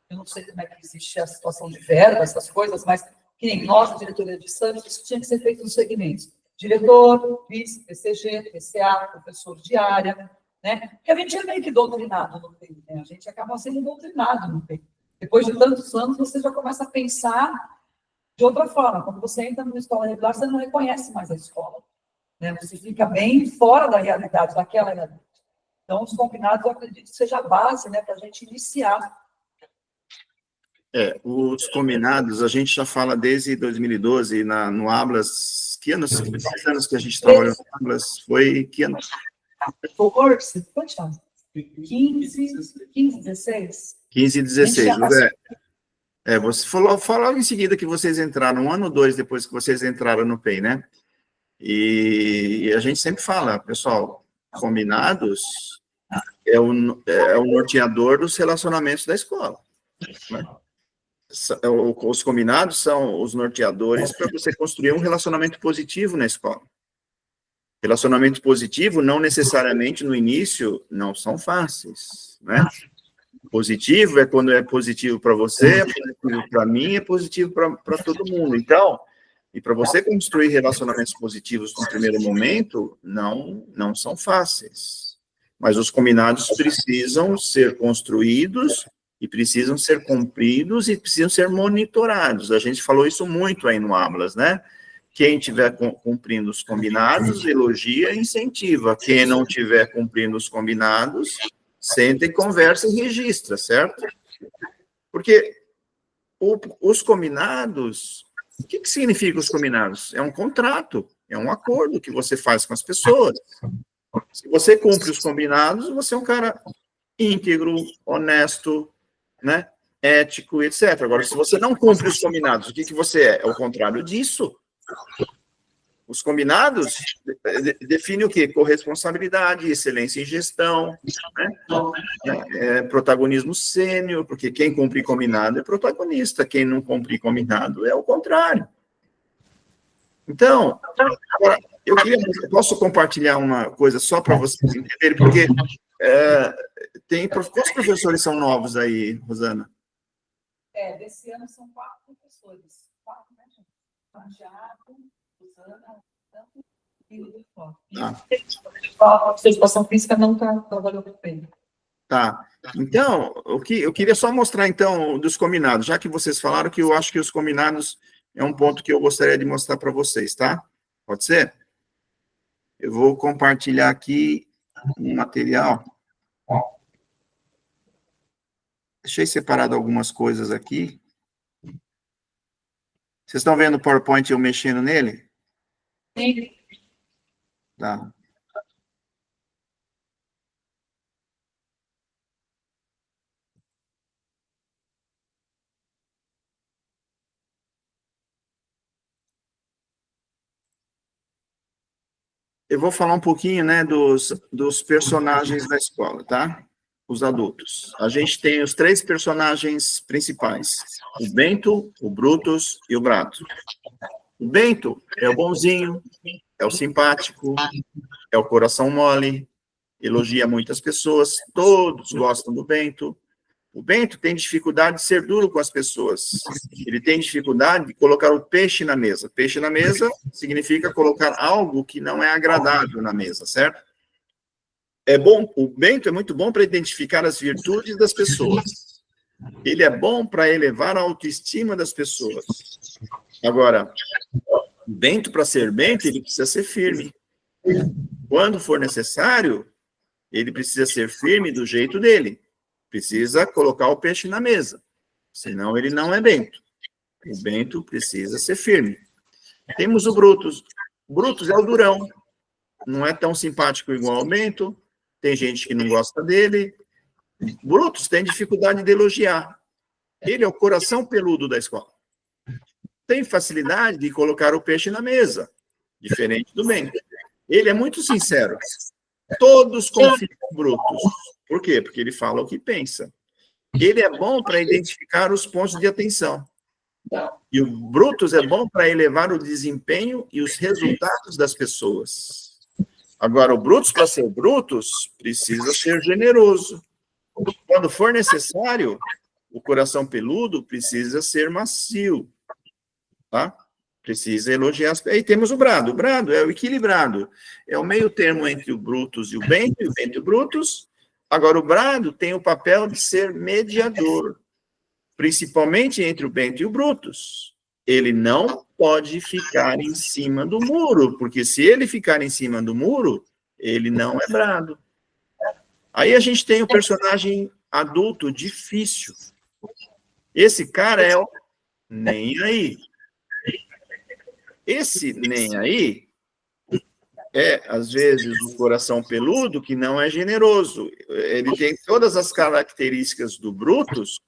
Eu não sei como é que existe a situação de verba, essas coisas, mas que nem nós, a diretoria de Santos, isso tinha que ser feito nos segmentos. Diretor, vice, PCG, PCA, professor de área, né? Porque a gente é meio que doutrinado no PEI, né? A gente acaba sendo doutrinado no PEI. Depois de tantos anos, você já começa a pensar de outra forma. Quando você entra numa escola regular, você não reconhece mais a escola, né? Você fica bem fora da realidade, daquela realidade. Então, os combinados, eu acredito que seja a base, né, para a gente iniciar. Os combinados, a gente já fala desde 2012, no Ablas, que anos, 6 anos que a gente trabalhou no Ablas, foi que ano? Quantos anos? 15, 16? 15 e 16, você falou em seguida que vocês entraram, 1 ano ou 2 depois que vocês entraram no PEI, né? E a gente sempre fala, pessoal, combinados é o norteador dos relacionamentos da escola, né? Os combinados são os norteadores para você construir um relacionamento positivo na escola. Relacionamento positivo, não necessariamente no início, não são fáceis, né? Positivo é quando é positivo para você, é positivo para mim, é positivo para todo mundo. Então, e para você construir relacionamentos positivos no primeiro momento, não são fáceis. Mas os combinados precisam ser construídos e precisam ser cumpridos e precisam ser monitorados. A gente falou isso muito aí no Ablas, né? Quem estiver cumprindo os combinados, elogia e incentiva. Quem não estiver cumprindo os combinados, senta e conversa e registra, certo? Porque os combinados, o que significa os combinados? É um contrato, é um acordo que você faz com as pessoas. Se você cumpre os combinados, você é um cara íntegro, honesto, né? Ético, etc. Agora, se você não cumpre os combinados, o que você é? É o contrário disso. Os combinados definem o quê? Corresponsabilidade, excelência em gestão, né? Protagonismo sênior, porque quem cumpre combinado é protagonista, quem não cumpre combinado é o contrário. Então, agora, eu posso compartilhar uma coisa só para vocês entenderem, porque quantos professores são novos aí, Rosana? Desse ano são 4 professores. 4, né, gente? Santiago, Rosana, tanto e o de fora. A participação física não trabalhou com ele. Tá. Então, eu queria só mostrar, então, dos combinados, já que vocês falaram que eu acho que os combinados é um ponto que eu gostaria de mostrar para vocês, tá? Pode ser? Eu vou compartilhar aqui um material. Deixei separado algumas coisas aqui. Vocês estão vendo o PowerPoint eu mexendo nele? Sim. Tá. Eu vou falar um pouquinho, né, dos personagens da escola, tá? Os adultos. A gente tem os 3 personagens principais: o Bento, o Brutus e o Brato. O Bento é o bonzinho, é o simpático, é o coração mole, elogia muitas pessoas, todos gostam do Bento. O Bento tem dificuldade de ser duro com as pessoas. Ele tem dificuldade de colocar o peixe na mesa. Peixe na mesa significa colocar algo que não é agradável na mesa, certo? É bom, o Bento é muito bom para identificar as virtudes das pessoas. Ele é bom para elevar a autoestima das pessoas. Agora, o Bento, para ser Bento, ele precisa ser firme. Quando for necessário, ele precisa ser firme do jeito dele. Precisa colocar o peixe na mesa. Senão ele não é Bento. O Bento precisa ser firme. Temos o Brutus. O Brutus é o durão. Não é tão simpático igual ao Bento. Tem gente que não gosta dele. Brutus tem dificuldade de elogiar. Ele é o coração peludo da escola. Tem facilidade de colocar o peixe na mesa. Diferente do Bento. Ele é muito sincero. Todos confiam no Brutus. Por quê? Porque ele fala o que pensa. Ele é bom para identificar os pontos de atenção. E o Brutus é bom para elevar o desempenho e os resultados das pessoas. Agora, o Brutus, para ser Brutus, precisa ser generoso. Quando for necessário, o coração peludo precisa ser macio. Tá? Precisa elogiar. Aí temos o Brado. O Brado é o equilibrado. É o meio termo entre o Brutus e o Bento e o Brutus. Agora, o Brado tem o papel de ser mediador, principalmente entre o Bento e o Brutus. Ele não pode ficar em cima do muro, porque se ele ficar em cima do muro, ele não é Brado. Aí a gente tem o personagem adulto difícil. Esse cara é o nem aí. Esse nem aí é, às vezes, o coração peludo que não é generoso. Ele tem todas as características do Brutus,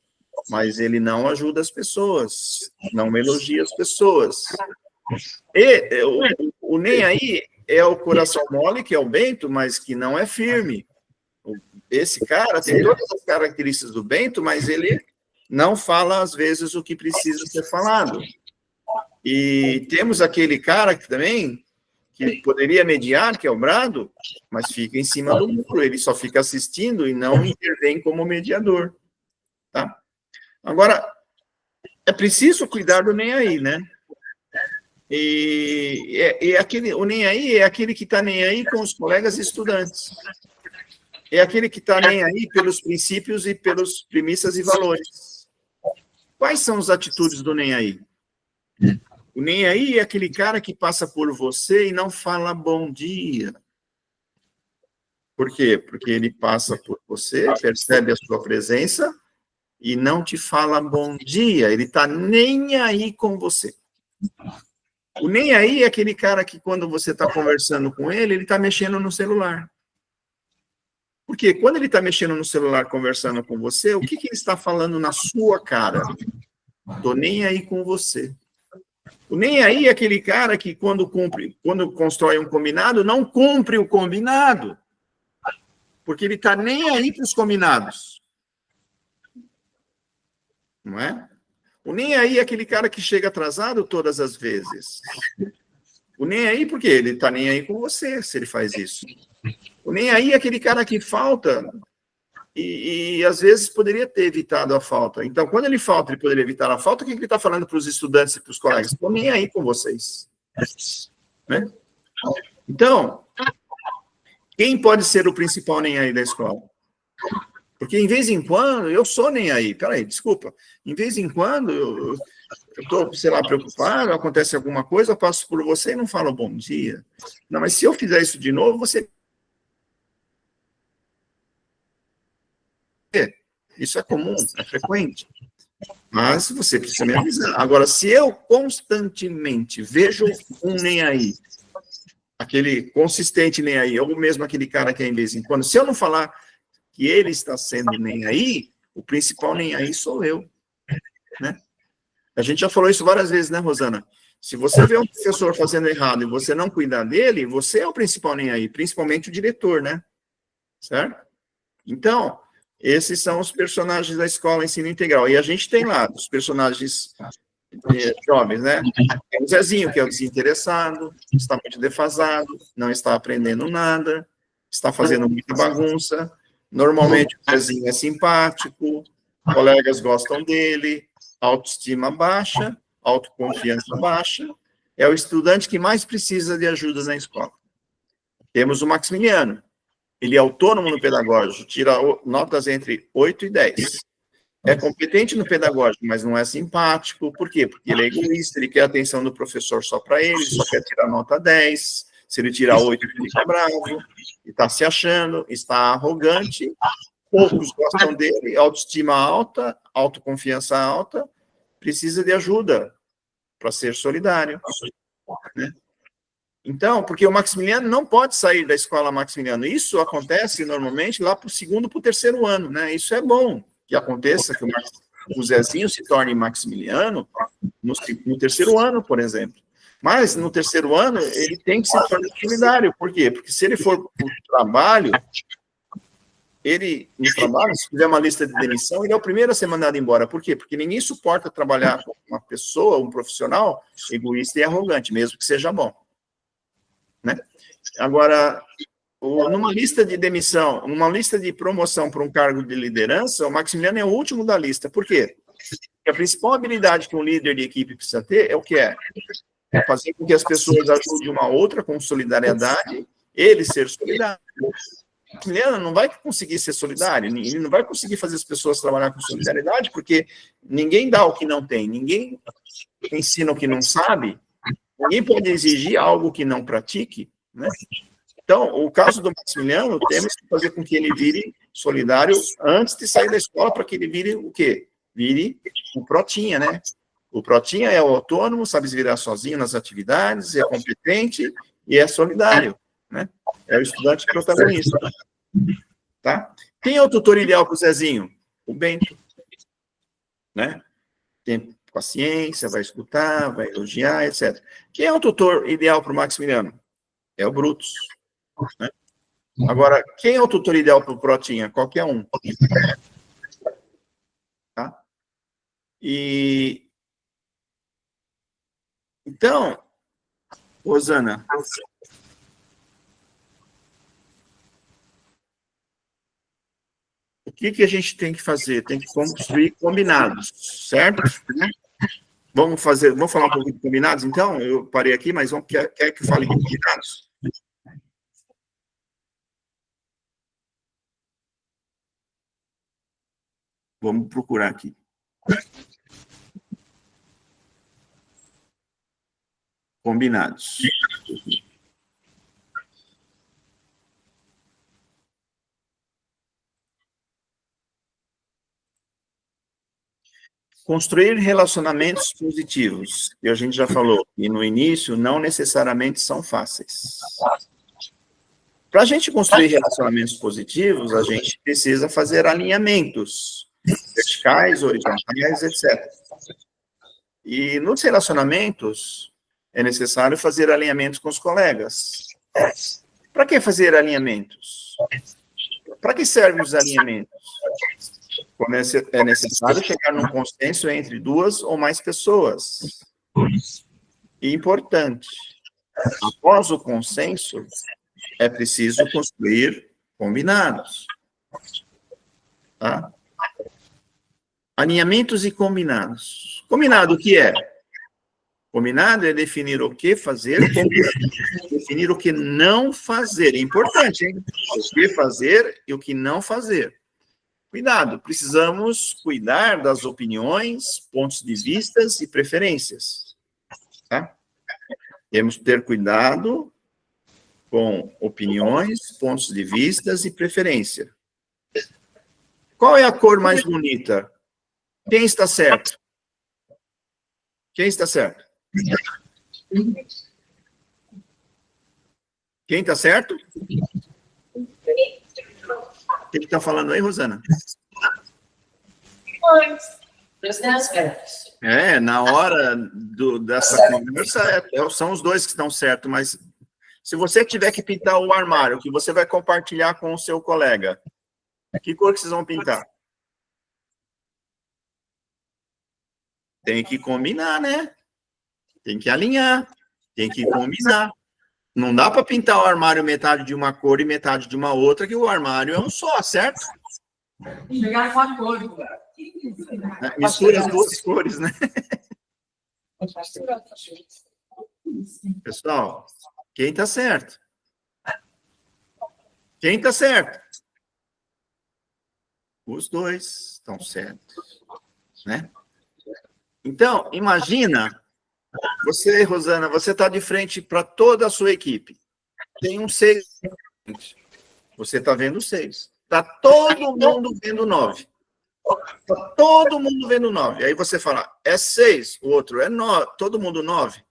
mas ele não ajuda as pessoas, não elogia as pessoas. E o nem aí é o coração mole, que é o Bento, mas que não é firme. Esse cara tem todas as características do Bento, mas ele não fala, às vezes, o que precisa ser falado. E temos aquele cara que também, que poderia mediar, que é o Brado, mas fica em cima do muro, ele só fica assistindo e não intervém como mediador. Tá? Agora, é preciso cuidar do nem aí, né? O nem aí é aquele que está nem aí com os colegas estudantes. É aquele que está nem aí pelos princípios e pelas premissas e valores. Quais são as atitudes do nem aí? O nem aí é aquele cara que passa por você e não fala bom dia. Por quê? Porque ele passa por você, percebe a sua presença e não te fala bom dia. Ele está nem aí com você. O nem aí é aquele cara que, quando você está conversando com ele, ele está mexendo no celular. Porque quando ele está mexendo no celular, conversando com você, o que ele está falando na sua cara? Estou nem aí com você. O nem aí é aquele cara que, quando constrói um combinado, não cumpre o combinado. Porque ele está nem aí para os combinados. Não é? O nem aí é aquele cara que chega atrasado todas as vezes. O nem aí, porque ele está nem aí com você, se ele faz isso. O nem aí é aquele cara que falta e às vezes poderia ter evitado a falta. Então, quando ele falta, ele poderia evitar a falta, o que ele está falando para os estudantes e para os colegas? Estou nem aí com vocês. Né? Então, quem pode ser o principal nem aí da escola? Porque, em vez em quando, eu sou nem aí. Peraí, desculpa. Em vez em quando, eu estou, sei lá, preocupado, acontece alguma coisa, eu passo por você e não falo bom dia. Não, mas se eu fizer isso de novo, você... Isso é comum, é frequente. Mas você precisa me avisar. Agora, se eu constantemente vejo um nem aí, aquele consistente nem aí, ou mesmo aquele cara que é em vez em quando, se eu não falar que ele está sendo nem aí, o principal nem aí sou eu. Né? A gente já falou isso várias vezes, né, Rosana? Se você vê um professor fazendo errado e você não cuidar dele, você é o principal nem aí, principalmente o diretor, né? Certo? Então, esses são os personagens da escola ensino integral. E a gente tem lá os personagens jovens, né? Tem o Zezinho, que é o desinteressado, está muito defasado, não está aprendendo nada, está fazendo muita bagunça. Normalmente o Zezinho é simpático, colegas gostam dele, autoestima baixa, autoconfiança baixa. É o estudante que mais precisa de ajuda na escola. Temos o Maximiliano. Ele é autônomo no pedagógico, tira notas entre 8 e 10. É competente no pedagógico, mas não é simpático. Por quê? Porque ele é egoísta, ele quer a atenção do professor só para ele, só quer tirar nota 10. Se ele tirar 8, ele fica bravo, está se achando, está arrogante, poucos gostam dele, autoestima alta, autoconfiança alta, precisa de ajuda para ser solidário. Né? Então, porque o Maximiliano não pode sair da escola Maximiliano. Isso acontece normalmente lá para o segundo, para o terceiro ano, né? Isso é bom que aconteça, que o Zezinho se torne Maximiliano no terceiro ano, por exemplo. Mas no terceiro ano, ele tem que se tornar solidário. Por quê? Porque se ele for para o trabalho, ele, no trabalho, se tiver uma lista de demissão, ele é o primeiro a ser mandado embora. Por quê? Porque ninguém suporta trabalhar com uma pessoa, um profissional egoísta e arrogante, mesmo que seja bom. Né? Agora, numa lista de demissão, numa lista de promoção para um cargo de liderança, o Maximiliano é o último da lista. Por quê? Porque a principal habilidade que um líder de equipe precisa ter é o que é? É fazer com que as pessoas ajudem uma outra com solidariedade, ele ser solidário. O Maximiliano não vai conseguir ser solidário, ele não vai conseguir fazer as pessoas trabalhar com solidariedade, porque ninguém dá o que não tem, ninguém ensina o que não sabe, ninguém pode exigir algo que não pratique, né? Então, o caso do Maximiliano, temos que fazer com que ele vire solidário antes de sair da escola, para que ele vire o quê? Vire o Protinha, né? O Protinha é o autônomo, sabe se virar sozinho nas atividades, é competente e é solidário, né? É o estudante protagonista, tá? Quem é o tutor ideal para o Zezinho? O Bento, né? Tem paciência, vai escutar, vai elogiar, etc. Quem é o tutor ideal para o Maximiliano? É o Brutus, né? Agora, quem é o tutor ideal para o Protinha? Qualquer um. Tá? E... Então, Rosana, o que a gente tem que fazer? Tem que construir combinados, certo? Vamos falar um pouco de combinados, então? Eu parei aqui, mas quer que eu fale de combinados? Vamos procurar aqui. Combinados. Construir relacionamentos positivos, que a gente já falou, e no início não necessariamente são fáceis. Para a gente construir relacionamentos positivos, a gente precisa fazer alinhamentos verticais, horizontais, etc. E nos relacionamentos, é necessário fazer alinhamentos com os colegas. Para que fazer alinhamentos? Para que servem os alinhamentos? É necessário chegar num consenso entre duas ou mais pessoas. E importante, após o consenso, é preciso construir combinados. Tá? Alinhamentos e combinados. Combinado o que é? Combinado é definir o que fazer, definir o que não fazer. É importante, hein? O que fazer e o que não fazer. Cuidado, precisamos cuidar das opiniões, pontos de vistas e preferências. Tá? Temos que ter cuidado com opiniões, pontos de vistas e preferência. Qual é a cor mais bonita? Quem está certo? Quem está certo? Quem está certo? O que está falando aí, Rosana? Na hora dessa conversa, são os dois que estão certos, mas se você tiver que pintar o armário, que você vai compartilhar com o seu colega, que cor que vocês vão pintar? Tem que combinar, né? Tem que alinhar, tem que combinar. Não dá para pintar o armário metade de uma cor e metade de uma outra, que o armário é um só, certo? Chegar com a cor. Mistura as duas cores, né? Pessoal, quem está certo? Quem está certo? Os dois estão certos, né? Então, imagina, você, Rosana, você está de frente para toda a sua equipe. Tem um 6. Você está vendo 6. Está todo mundo vendo 9. Está todo mundo vendo 9. Aí você fala, é 6, o outro é 9, todo mundo 9.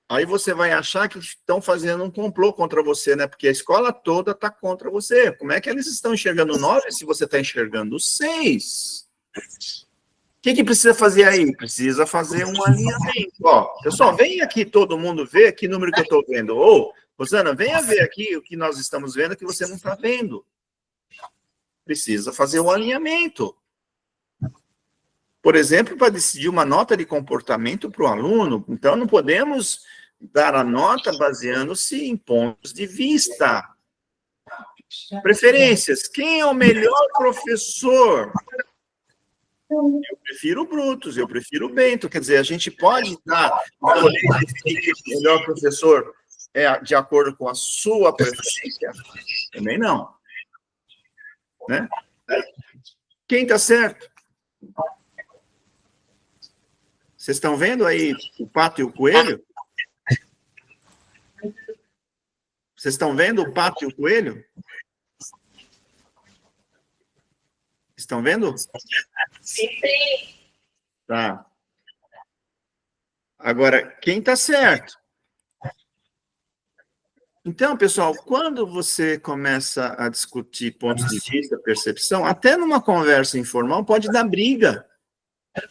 Aí você vai achar que estão fazendo um complô contra você, né? Porque a escola toda está contra você. Como é que eles estão enxergando 9 se você está enxergando 6? O que precisa fazer aí? Precisa fazer um alinhamento. Ó, pessoal, vem aqui todo mundo ver que número que eu estou vendo. Ou, Rosana, venha ver aqui o que nós estamos vendo que você não está vendo. precisa fazer o alinhamento. Por exemplo, para decidir uma nota de comportamento para o aluno. Então, não podemos dar a nota baseando-se em pontos de vista. Preferências. Quem é o melhor professor? Eu prefiro o Brutus, eu prefiro o Bento. Quer dizer, a gente pode definir que o melhor professor é de acordo com a sua preferência? Também não. Né? Quem está certo? Vocês estão vendo aí o pato e o coelho? Vocês estão vendo o pato e o coelho? Estão vendo? Sim. Tá. Agora, quem está certo? Então, pessoal, quando você começa a discutir pontos de vista, percepção, até numa conversa informal pode dar briga.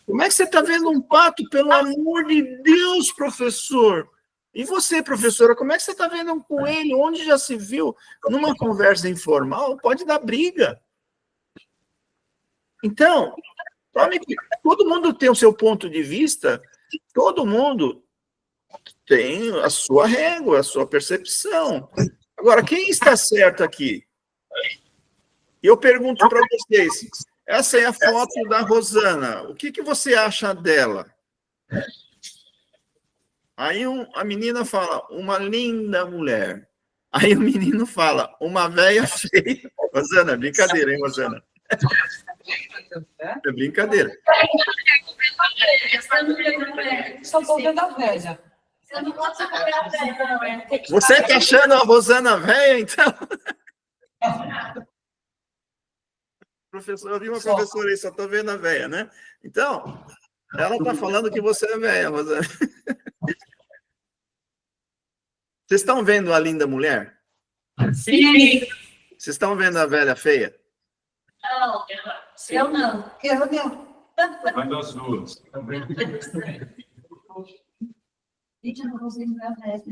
Como é que você está vendo um pato? Pelo amor de Deus, professor! E você, professora, como é que você está vendo um coelho? Onde já se viu? Numa conversa informal pode dar briga. Então, todo mundo tem o seu ponto de vista, todo mundo tem a sua régua, a sua percepção. Agora, quem está certo aqui? Eu pergunto para vocês, essa é a foto da Rosana, o que você acha dela? Aí a menina fala, uma linda mulher. Aí o menino fala, uma velha feia. Rosana, brincadeira, hein, Rosana? É brincadeira. Só estou vendo a velha. Você está achando a Rosana velha, então? Professor, eu vi uma professora aí, só estou vendo a velha, né? Então, ela está falando que você é velha, Rosana. Vocês estão vendo a linda mulher? Sim. Vocês estão vendo a velha feia? Não, eu não. Eu não. Vai das duas. Gente, eu não consigo ver a velha.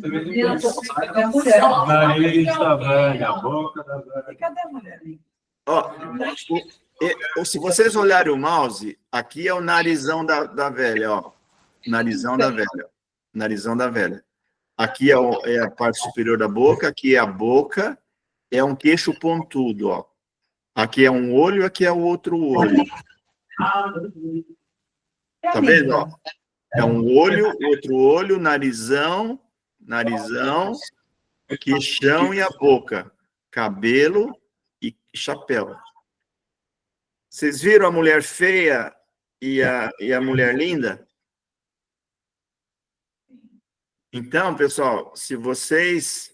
É a mulher. Nariz da velha, a boca da velha. E cadê a mulher? Ó, se vocês olharem o mouse, aqui é o narizão da velha, ó. Narizão da velha. Narizão da velha. Aqui é a parte superior da boca, aqui é a boca, é um queixo pontudo, ó. Aqui é um olho, aqui é o outro olho. Tá vendo, ó? É um olho, outro olho, narizão, queixão e a boca. Cabelo e chapéu. Vocês viram a mulher feia e a mulher linda? Então, pessoal, se vocês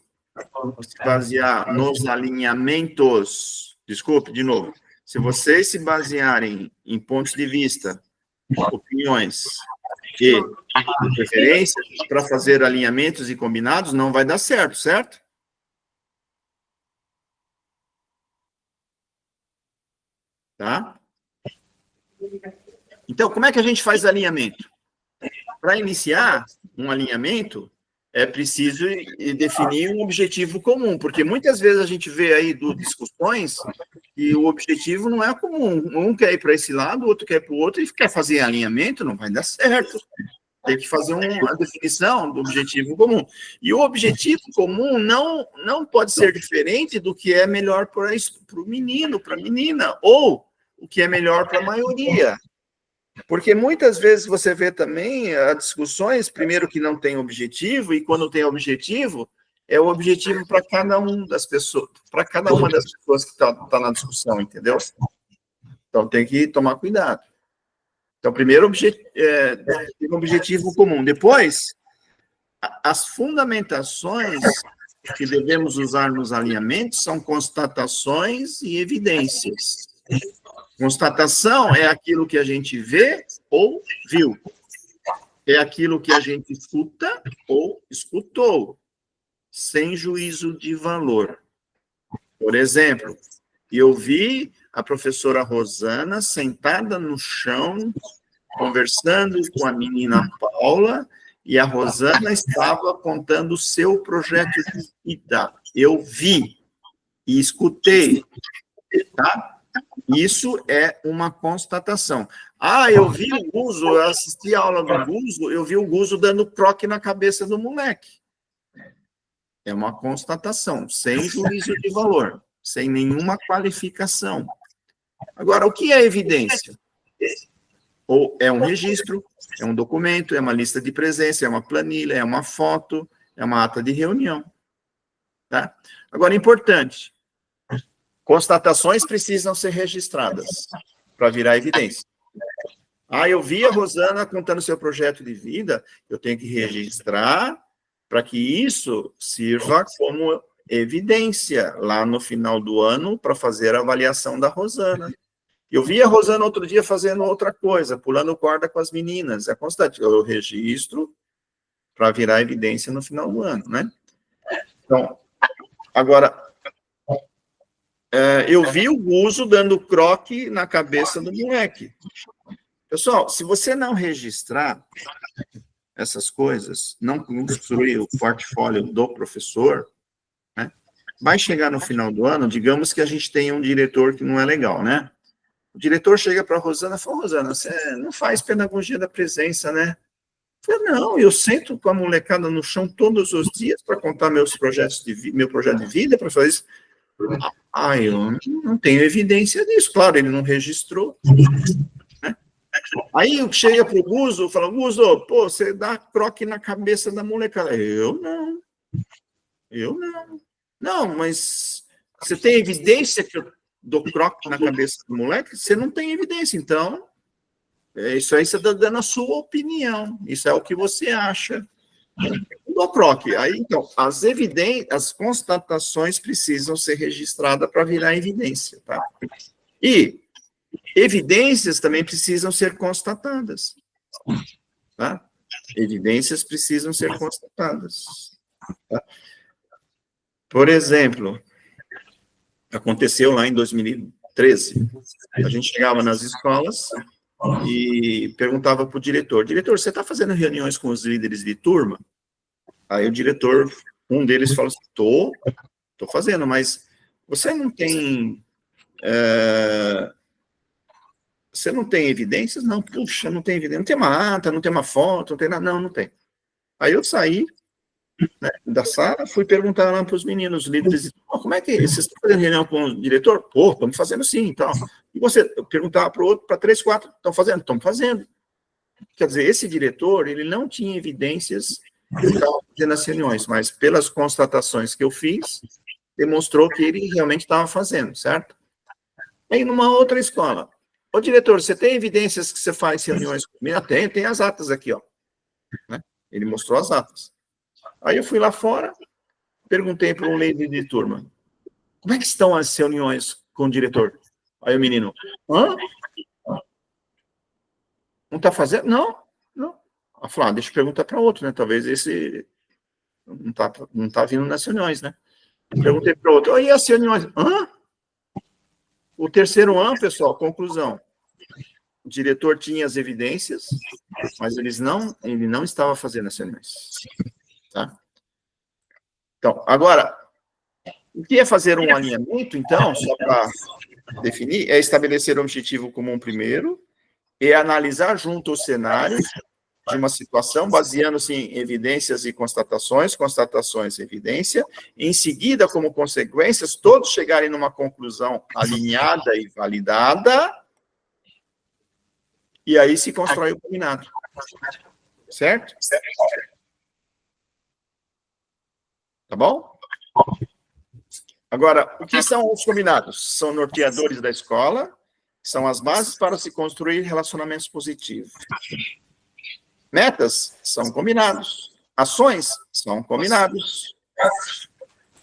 se basear nos alinhamentos, desculpe, de novo, se vocês se basearem em pontos de vista, opiniões e preferências para fazer alinhamentos e combinados, não vai dar certo, certo? Tá? Então, como é que a gente faz alinhamento? Para iniciar um alinhamento, é preciso definir um objetivo comum, porque muitas vezes a gente vê aí discussões e o objetivo não é comum. Um quer ir para esse lado, o outro quer ir para o outro, e quer fazer alinhamento, não vai dar certo. Tem que fazer uma definição do objetivo comum. E o objetivo comum não pode ser diferente do que é melhor para o menino, para a menina, ou o que é melhor para a maioria. Porque muitas vezes você vê também discussões, primeiro que não tem objetivo, e quando tem objetivo, é o objetivo para cada uma das pessoas que está na discussão, entendeu? Então tem que tomar cuidado. Então, primeiro tem um objetivo comum. Depois, as fundamentações que devemos usar nos alinhamentos são constatações e evidências. Constatação é aquilo que a gente vê ou viu. É aquilo que a gente escuta ou escutou, sem juízo de valor. Por exemplo, eu vi a professora Rosana sentada no chão, conversando com a menina Paula, e a Rosana estava contando o seu projeto de vida. Eu vi e escutei, tá? Isso é uma constatação. Ah, eu vi o Guzo, eu assisti a aula do Guzo, eu vi o Guzo dando croque na cabeça do moleque. É uma constatação, sem juízo de valor, sem nenhuma qualificação. Agora, o que é evidência? Ou é um registro, é um documento, é uma lista de presença, é uma planilha, é uma foto, é uma ata de reunião. Tá? Agora, importante, constatações precisam ser registradas para virar evidência. Ah, eu vi a Rosana contando seu projeto de vida, eu tenho que registrar para que isso sirva como evidência lá no final do ano para fazer a avaliação da Rosana. Eu vi a Rosana outro dia fazendo outra coisa, pulando corda com as meninas. É constante. Eu registro para virar evidência no final do ano, né? Então, agora, eu vi o Guzo dando croque na cabeça do moleque. Pessoal, se você não registrar essas coisas, não construir o portfólio do professor, né, vai chegar no final do ano, digamos que a gente tenha um diretor que não é legal, né? O diretor chega para a Rosana e fala, Rosana, você não faz pedagogia da presença, né? Eu falei, não, eu sento com a molecada no chão todos os dias para contar meus projetos meu projeto de vida, para fazer isso. Ah, eu não tenho evidência disso. Claro, ele não registrou. Né? Aí chega para o Guzo e fala, Guzo, pô, você dá croque na cabeça da molecada. Eu não. Não, mas você tem evidência que eu dou croque na cabeça do moleque? Você não tem evidência, então... Isso aí você está dando a sua opinião. Isso é o que você acha. Do croque. Aí, então, as constatações precisam ser registradas para virar evidência, tá? E evidências também precisam ser constatadas, tá? Evidências precisam ser constatadas. Tá? Por exemplo, aconteceu lá em 2013. A gente chegava nas escolas e perguntava para o diretor, você está fazendo reuniões com os líderes de turma? Aí o diretor, um deles falou assim, estou fazendo, mas você não tem evidências? Não, puxa, não tem evidência, não tem uma ata, não tem uma foto, não tem nada, não tem. Aí eu saí, né, da sala, fui perguntar lá para os meninos, os líderes, de turma, como é que vocês estão fazendo reunião com o diretor? Pô, estamos fazendo sim, então. E você, eu perguntava para o outro, para 3, 4, estão fazendo? Estamos fazendo. Quer dizer, esse diretor, ele não tinha evidências que estava fazendo as reuniões, mas pelas constatações que eu fiz, demonstrou que ele realmente estava fazendo, certo? Aí, numa outra escola, ô diretor, você tem evidências que você faz reuniões comigo? Tem as atas aqui, ó. Né? Ele mostrou as atas. Aí eu fui lá fora, perguntei para um líder de turma, como é que estão as reuniões com o diretor? Aí o menino, hã? Não está fazendo? Não. Eu falei, deixa eu perguntar para outro, né? Talvez esse não tá vindo nas reuniões, né? Perguntei para outro, e as reuniões? Hã? O terceiro ano, pessoal, conclusão. O diretor tinha as evidências, mas ele não estava fazendo as reuniões. Tá? Então, agora, o que é fazer um alinhamento, então, só para definir, é estabelecer o objetivo comum primeiro, e analisar junto os cenários de uma situação, baseando-se em evidências e constatações e evidência, em seguida, como consequências, todos chegarem numa conclusão alinhada e validada, e aí se constrói o combinado. Certo? Tá bom? Agora, o que são os combinados? São norteadores da escola, são as bases para se construir relacionamentos positivos. Metas são combinados. Ações são combinados.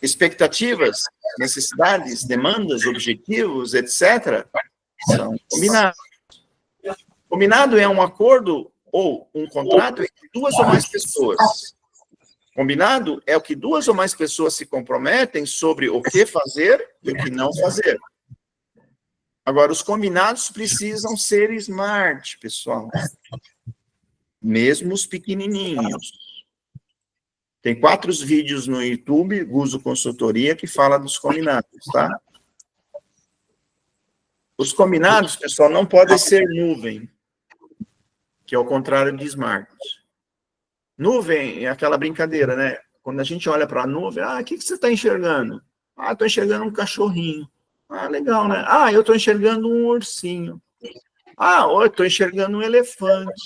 Expectativas, necessidades, demandas, objetivos, etc., são combinados. Combinado é um acordo ou um contrato entre 2 ou mais pessoas. Combinado é o que 2 ou mais pessoas se comprometem sobre o que fazer e o que não fazer. Agora, os combinados precisam ser smart, pessoal. Mesmo os pequenininhos. Tem 4 vídeos no YouTube, Guzo Consultoria, que fala dos combinados, tá? Os combinados, pessoal, não podem ser nuvem, que é o contrário de smart. Nuvem é aquela brincadeira, né? Quando a gente olha para a nuvem, o que você está enxergando? Estou enxergando um cachorrinho. Legal, né? Eu estou enxergando um ursinho. Eu estou enxergando um elefante.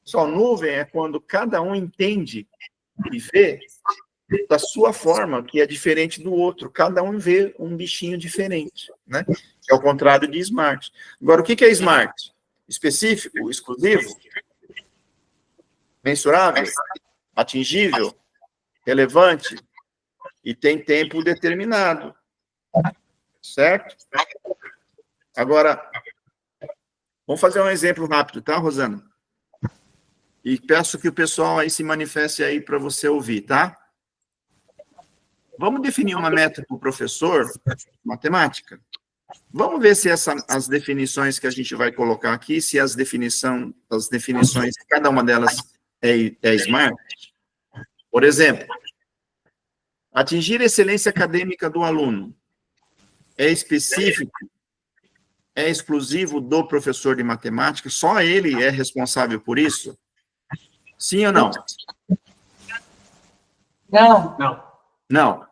Só nuvem é quando cada um entende e vê da sua forma, que é diferente do outro. Cada um vê um bichinho diferente, né? É o contrário de smart. Agora, o que é smart? Específico, exclusivo, mensurável, atingível, relevante e tem tempo determinado. Certo? Agora, vamos fazer um exemplo rápido, tá, Rosana? E peço que o pessoal aí se manifeste aí para você ouvir, tá? Vamos definir uma meta para o professor de matemática. Vamos ver se as definições que a gente vai colocar aqui, se as definições, cada uma delas é smart. Por exemplo, atingir a excelência acadêmica do aluno é específico, é exclusivo do professor de matemática, só ele é responsável por isso? Sim ou não? Não. Não.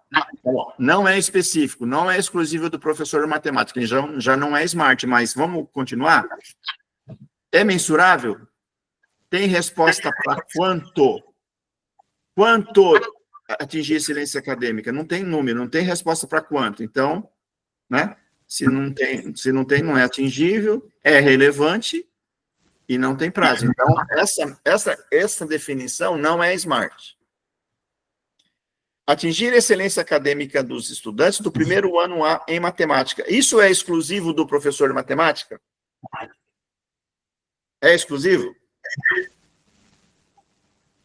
Não é específico, não é exclusivo do professor de matemática, já não é smart, mas vamos continuar? É mensurável? Tem resposta para quanto? Quanto atingir excelência acadêmica? Não tem número, não tem resposta para quanto. Então, né? Se não tem, não é atingível, é relevante e não tem prazo. Então, essa definição não é smart. Atingir a excelência acadêmica dos estudantes do primeiro ano em matemática. Isso é exclusivo do professor de matemática? É exclusivo?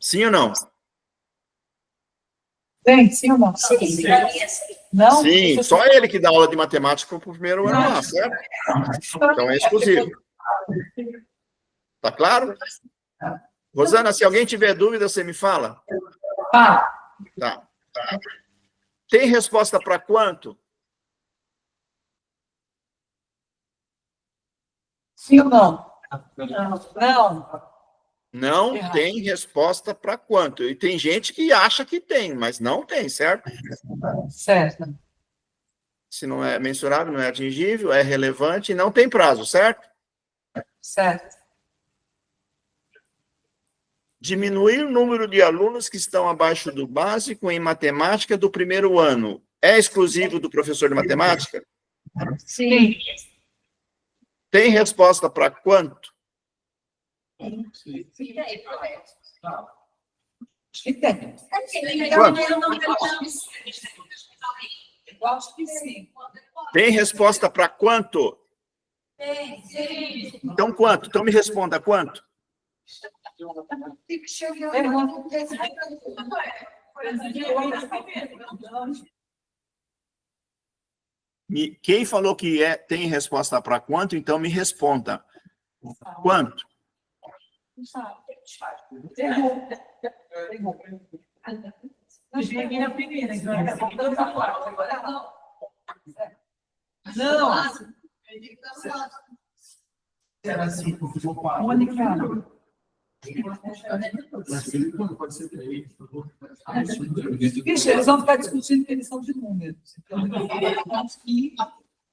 Sim ou não? Sim ou não? Sim. Não? Sim, só ele que dá aula de matemática para o primeiro ano lá, certo? Então é exclusivo. Tá claro? Rosana, se alguém tiver dúvida, você me fala. Tá. Tem resposta para quanto? Sim ou não? Não. Não tem resposta para quanto. E tem gente que acha que tem, mas não tem, certo? Certo. Se não é mensurável, não é atingível, é relevante e não tem prazo, certo? Certo. Diminuir o número de alunos que estão abaixo do básico em matemática do primeiro ano é exclusivo do professor de matemática? Sim. Tem resposta para quanto? Acho que tem. Eu acho que sim. Tem resposta para quanto? Sim. Então, quanto? Então, me responda, quanto? Quem falou que tem resposta para quanto, então me responda. Quanto? Não. Mônica. Vixe, eles vão ficar discutindo que eles são de números.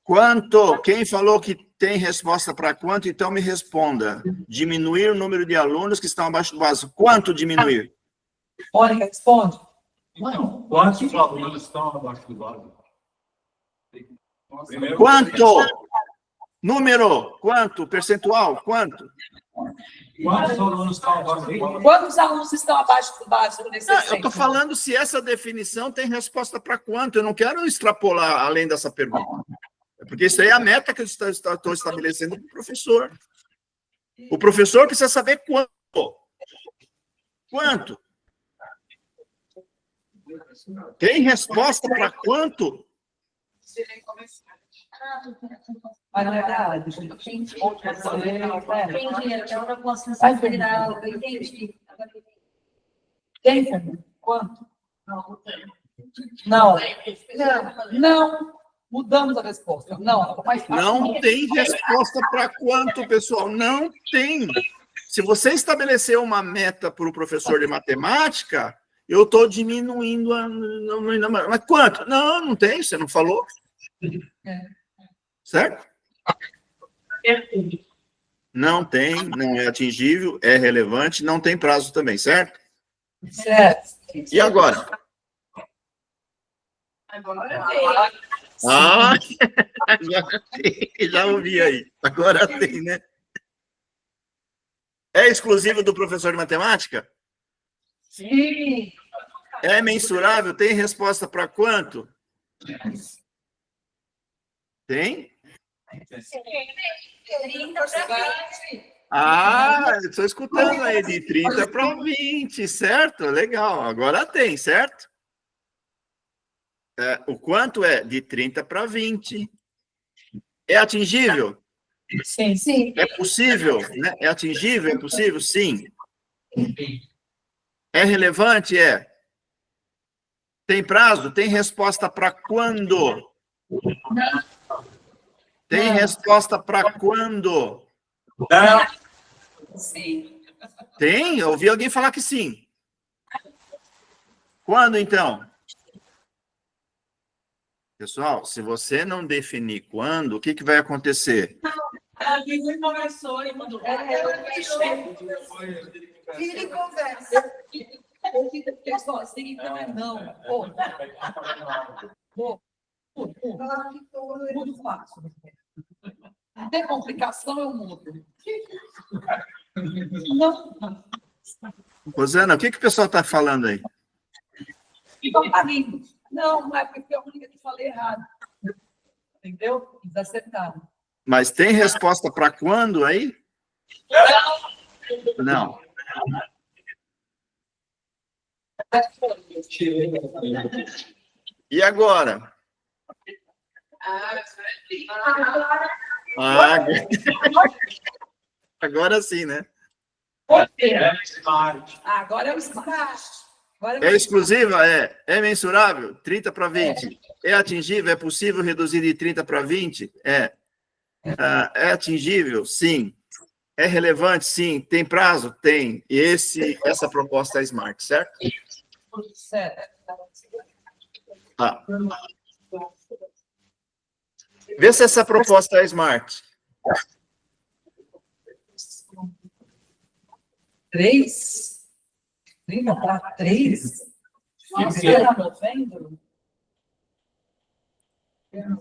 Quanto? Quem falou que tem resposta para quanto, então me responda. Diminuir o número de alunos que estão abaixo do básico. Quanto diminuir? Mônica, responde. Quantos alunos estão abaixo do básico? Quanto? Número? Quanto? Percentual? Quanto? Quantos alunos estão abaixo do básico? Quantos alunos estão abaixo do básico nesse Eu centro? estou falando se essa definição tem resposta para quanto. Eu não quero extrapolar além dessa pergunta. Porque isso aí é a meta que eu estou estabelecendo para o professor. O professor precisa saber quanto. Quanto? Tem resposta para quanto? Mas não é verdade. Entendi. Agora eu posso virar. Eu entendi. Tem quanto? Não. Não. Mudamos a resposta. Não, mais fácil. Não tem resposta para quanto, pessoal? Não tem. Se você estabeleceu uma meta para o professor de matemática, eu estou diminuindo mas quanto? Não, não tem, você não falou. Certo? Não tem, não é atingível, é relevante, não tem prazo também, certo? Certo. E agora? Ah, já ouvi aí. Agora tem, né? É exclusivo do professor de matemática? Sim. É mensurável? Tem resposta para quanto? Tem? 30 para 20. Ah, estou escutando aí, de 30 para 20, certo? Legal, agora tem, certo? O quanto é? De 30 para 20. É atingível? Sim, sim. É possível? Né? É atingível? É possível? Sim. É relevante? É. Tem prazo? Tem resposta para quando? Tem resposta para quando? Sim. Tem? Eu ouvi alguém falar que sim. Quando, então? Pessoal, se você não definir quando, o que vai acontecer? Ele conversou e mudou. Ele conversa. Pessoal, assim, então é não. Muito fácil. Não tem complicação, eu mudo. Não. Rosana, o que o pessoal está falando aí? Igual tá rindo. Não, é porque eu única que falei errado. Entendeu? Eles acertaram. Mas tem resposta para quando aí? Não. E agora? Agora sim, né? Agora é o smart. É exclusiva? É mensurável? 30 para 20. É atingível? É possível reduzir de 30 para 20? É É atingível? Sim. É relevante? Sim. Tem prazo? Tem. E essa proposta é Smart, certo? Certo. Tá. Vê se essa proposta é Smart. 3? 30 para 3?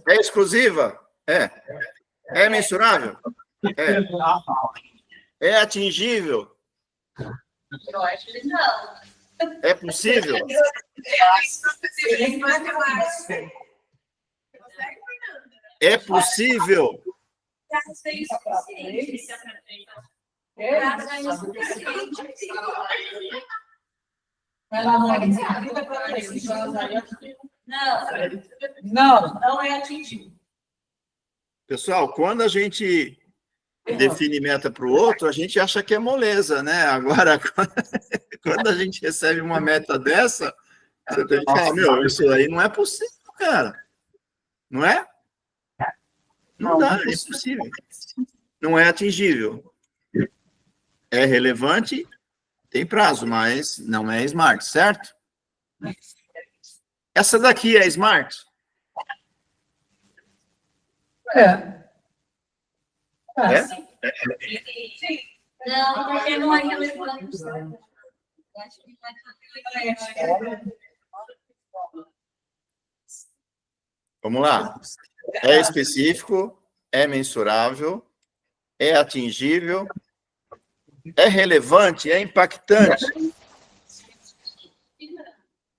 É exclusiva? É. É mensurável? É. É atingível? Eu acho que não. É possível? É possível? Não é atingível. Pessoal, quando a gente define meta para o outro, a gente acha que é moleza, né? Agora, quando a gente recebe uma meta dessa, você tem que falar, meu, isso aí não é possível, cara. Não é? Não dá, é impossível. Não é atingível. É relevante, tem prazo, mas não é smart, certo? Essa daqui é smart? É? Não, porque não é relevante. Vamos lá. É específico, é mensurável, é atingível, é relevante, é impactante.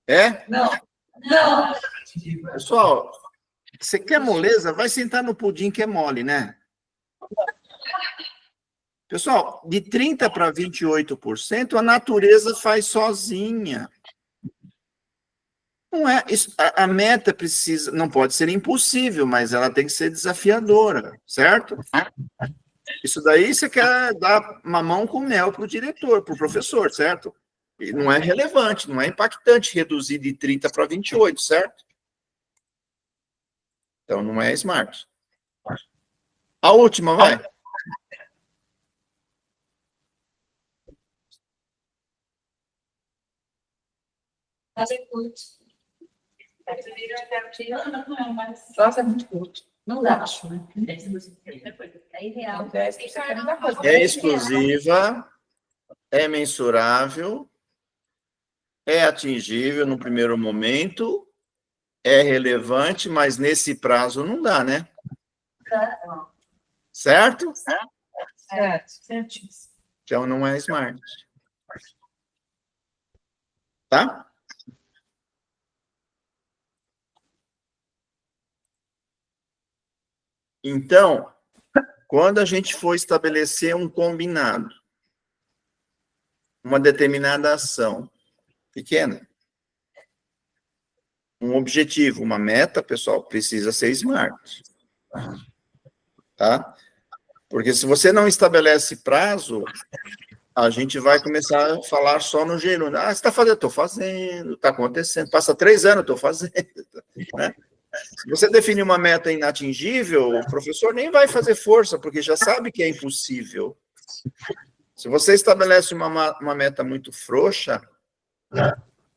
É? Não. Pessoal, você quer moleza? Vai sentar no pudim que é mole, né? Pessoal, de 30% para 28%, a natureza faz sozinha. Não é, a meta precisa, não pode ser impossível, mas ela tem que ser desafiadora, certo? Isso daí você quer dar mamão com mel para o diretor, para o professor, certo? E não é relevante, não é impactante reduzir de 30 para 28, certo? Então, não é smart. A última, vai. Fazer curto. Nossa, é muito curto. Não acho, né? É irreal. É exclusiva, é mensurável, é atingível no primeiro momento, é relevante, mas nesse prazo não dá, né? Certo? Certo, certíssimo. Então não é smart. Tá? Então, quando a gente for estabelecer um combinado, uma determinada ação pequena, um objetivo, uma meta, pessoal, precisa ser smart. Tá? Porque se você não estabelece prazo, a gente vai começar a falar só no gerúndio. Ah, você está fazendo? Estou fazendo, está acontecendo. Passa 3 anos, estou fazendo. Né? Se você definir uma meta inatingível, o professor nem vai fazer força, porque já sabe que é impossível. Se você estabelece uma meta muito frouxa,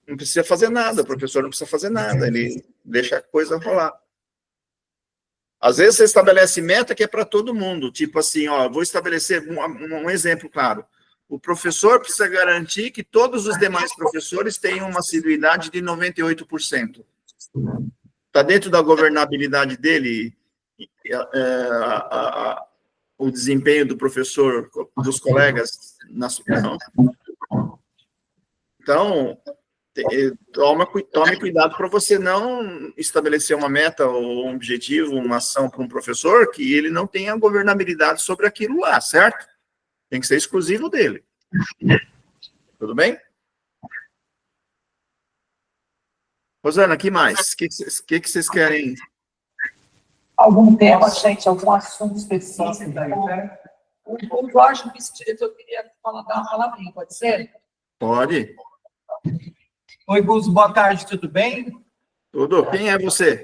não precisa fazer nada, o professor não precisa fazer nada, ele deixa a coisa rolar. Às vezes você estabelece meta que é para todo mundo, tipo assim, ó, vou estabelecer um exemplo claro. O professor precisa garantir que todos os demais professores tenham uma assiduidade de 98%. Está dentro da governabilidade dele o desempenho do professor, dos colegas na não. Então, tome cuidado para você não estabelecer uma meta ou um objetivo, uma ação para um professor que ele não tenha governabilidade sobre aquilo lá, certo? Tem que ser exclusivo dele. Tudo bem? Rosana, que mais? O que vocês querem? Algum tema, gente, algum assunto específico? O Jorge, o vice-diretor, queria dar uma palavrinha, pode ser? Pode. Oi, Gus, boa tarde, tudo bem? Tudo. Quem é você?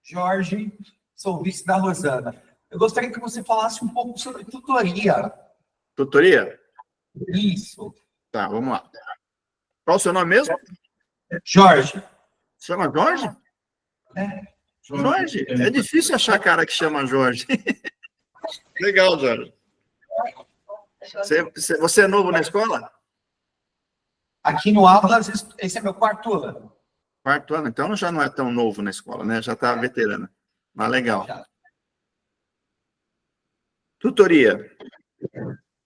Jorge, sou vice da Rosana. Eu gostaria que você falasse um pouco sobre tutoria. Tutoria? Isso. Tá, vamos lá. Qual o seu nome mesmo? Jorge. Chama Jorge? Jorge? É difícil achar cara que chama Jorge. Legal, Jorge. Você é novo na escola? Aqui no Atlas, esse é meu 4º ano. 4º ano, então já não é tão novo na escola, né? Já está veterana. Mas legal. Tutoria.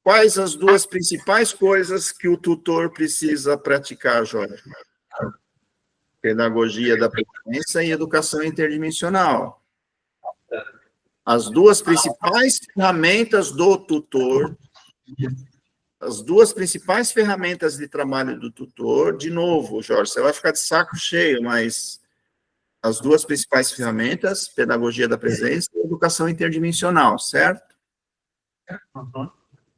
Quais as 2 principais coisas que o tutor precisa praticar, Jorge? Pedagogia da presença e educação interdimensional. As 2 principais ferramentas do tutor, as 2 principais ferramentas de trabalho do tutor, de novo, Jorge, você vai ficar de saco cheio, mas as 2 principais ferramentas, pedagogia da presença e educação interdimensional, certo?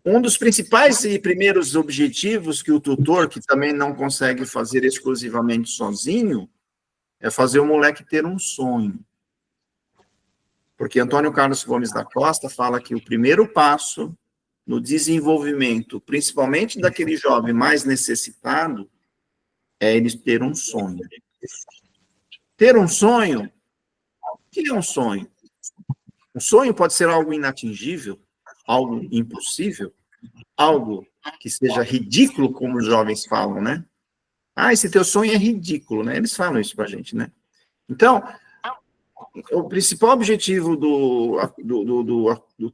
Um dos principais e primeiros objetivos que o tutor, que também não consegue fazer exclusivamente sozinho, é fazer o moleque ter um sonho. Porque Antônio Carlos Gomes da Costa fala que o primeiro passo no desenvolvimento, principalmente daquele jovem mais necessitado, é ele ter um sonho. Ter um sonho, o que é um sonho? Um sonho pode ser algo inatingível, algo impossível, algo que seja ridículo, como os jovens falam, né? Ah, esse teu sonho é ridículo, né? Eles falam isso pra gente, né? Então, o principal objetivo do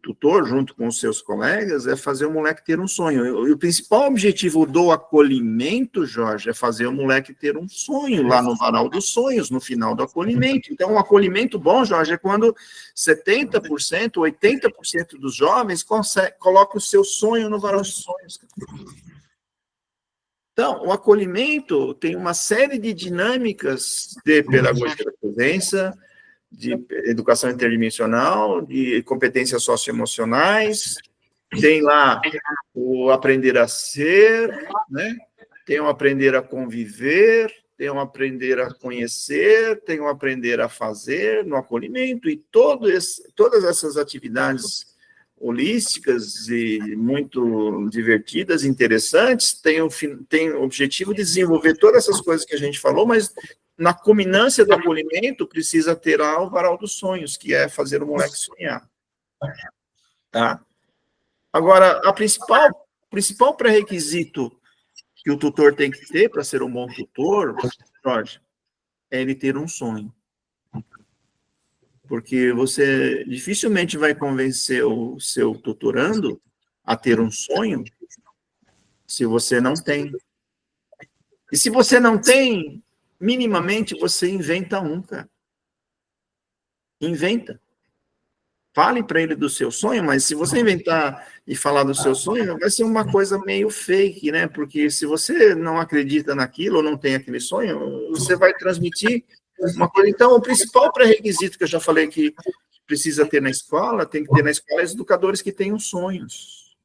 tutor, junto com os seus colegas, é fazer o moleque ter um sonho. E o principal objetivo do acolhimento, Jorge, é fazer o moleque ter um sonho lá no varal dos sonhos, no final do acolhimento. Então, um acolhimento bom, Jorge, é quando 70%, 80% dos jovens colocam o seu sonho no varal dos sonhos. Então, o acolhimento tem uma série de dinâmicas de pedagogia da presença, de educação interdimensional, de competências socioemocionais, tem lá o aprender a ser, né? Tem o aprender a conviver, tem um aprender a conhecer, tem um aprender a fazer no acolhimento, e todas essas atividades holísticas e muito divertidas, interessantes, tem o objetivo de desenvolver todas essas coisas que a gente falou, mas na culminância do acolhimento precisa ter lá o varal dos sonhos, que é fazer o moleque sonhar. Tá? Agora, o principal pré-requisito que o tutor tem que ter para ser um bom tutor, Jorge, é ele ter um sonho. Porque você dificilmente vai convencer o seu tutorando a ter um sonho se você não tem. E se você não tem, minimamente você inventa um, cara. Inventa. Fale para ele do seu sonho, mas se você inventar e falar do seu sonho, vai ser uma coisa meio fake, né? Porque se você não acredita naquilo ou não tem aquele sonho, você vai transmitir uma coisa. Então, o principal pré-requisito que eu já falei que precisa ter na escola, tem que ter na escola, é os educadores que tenham sonhos.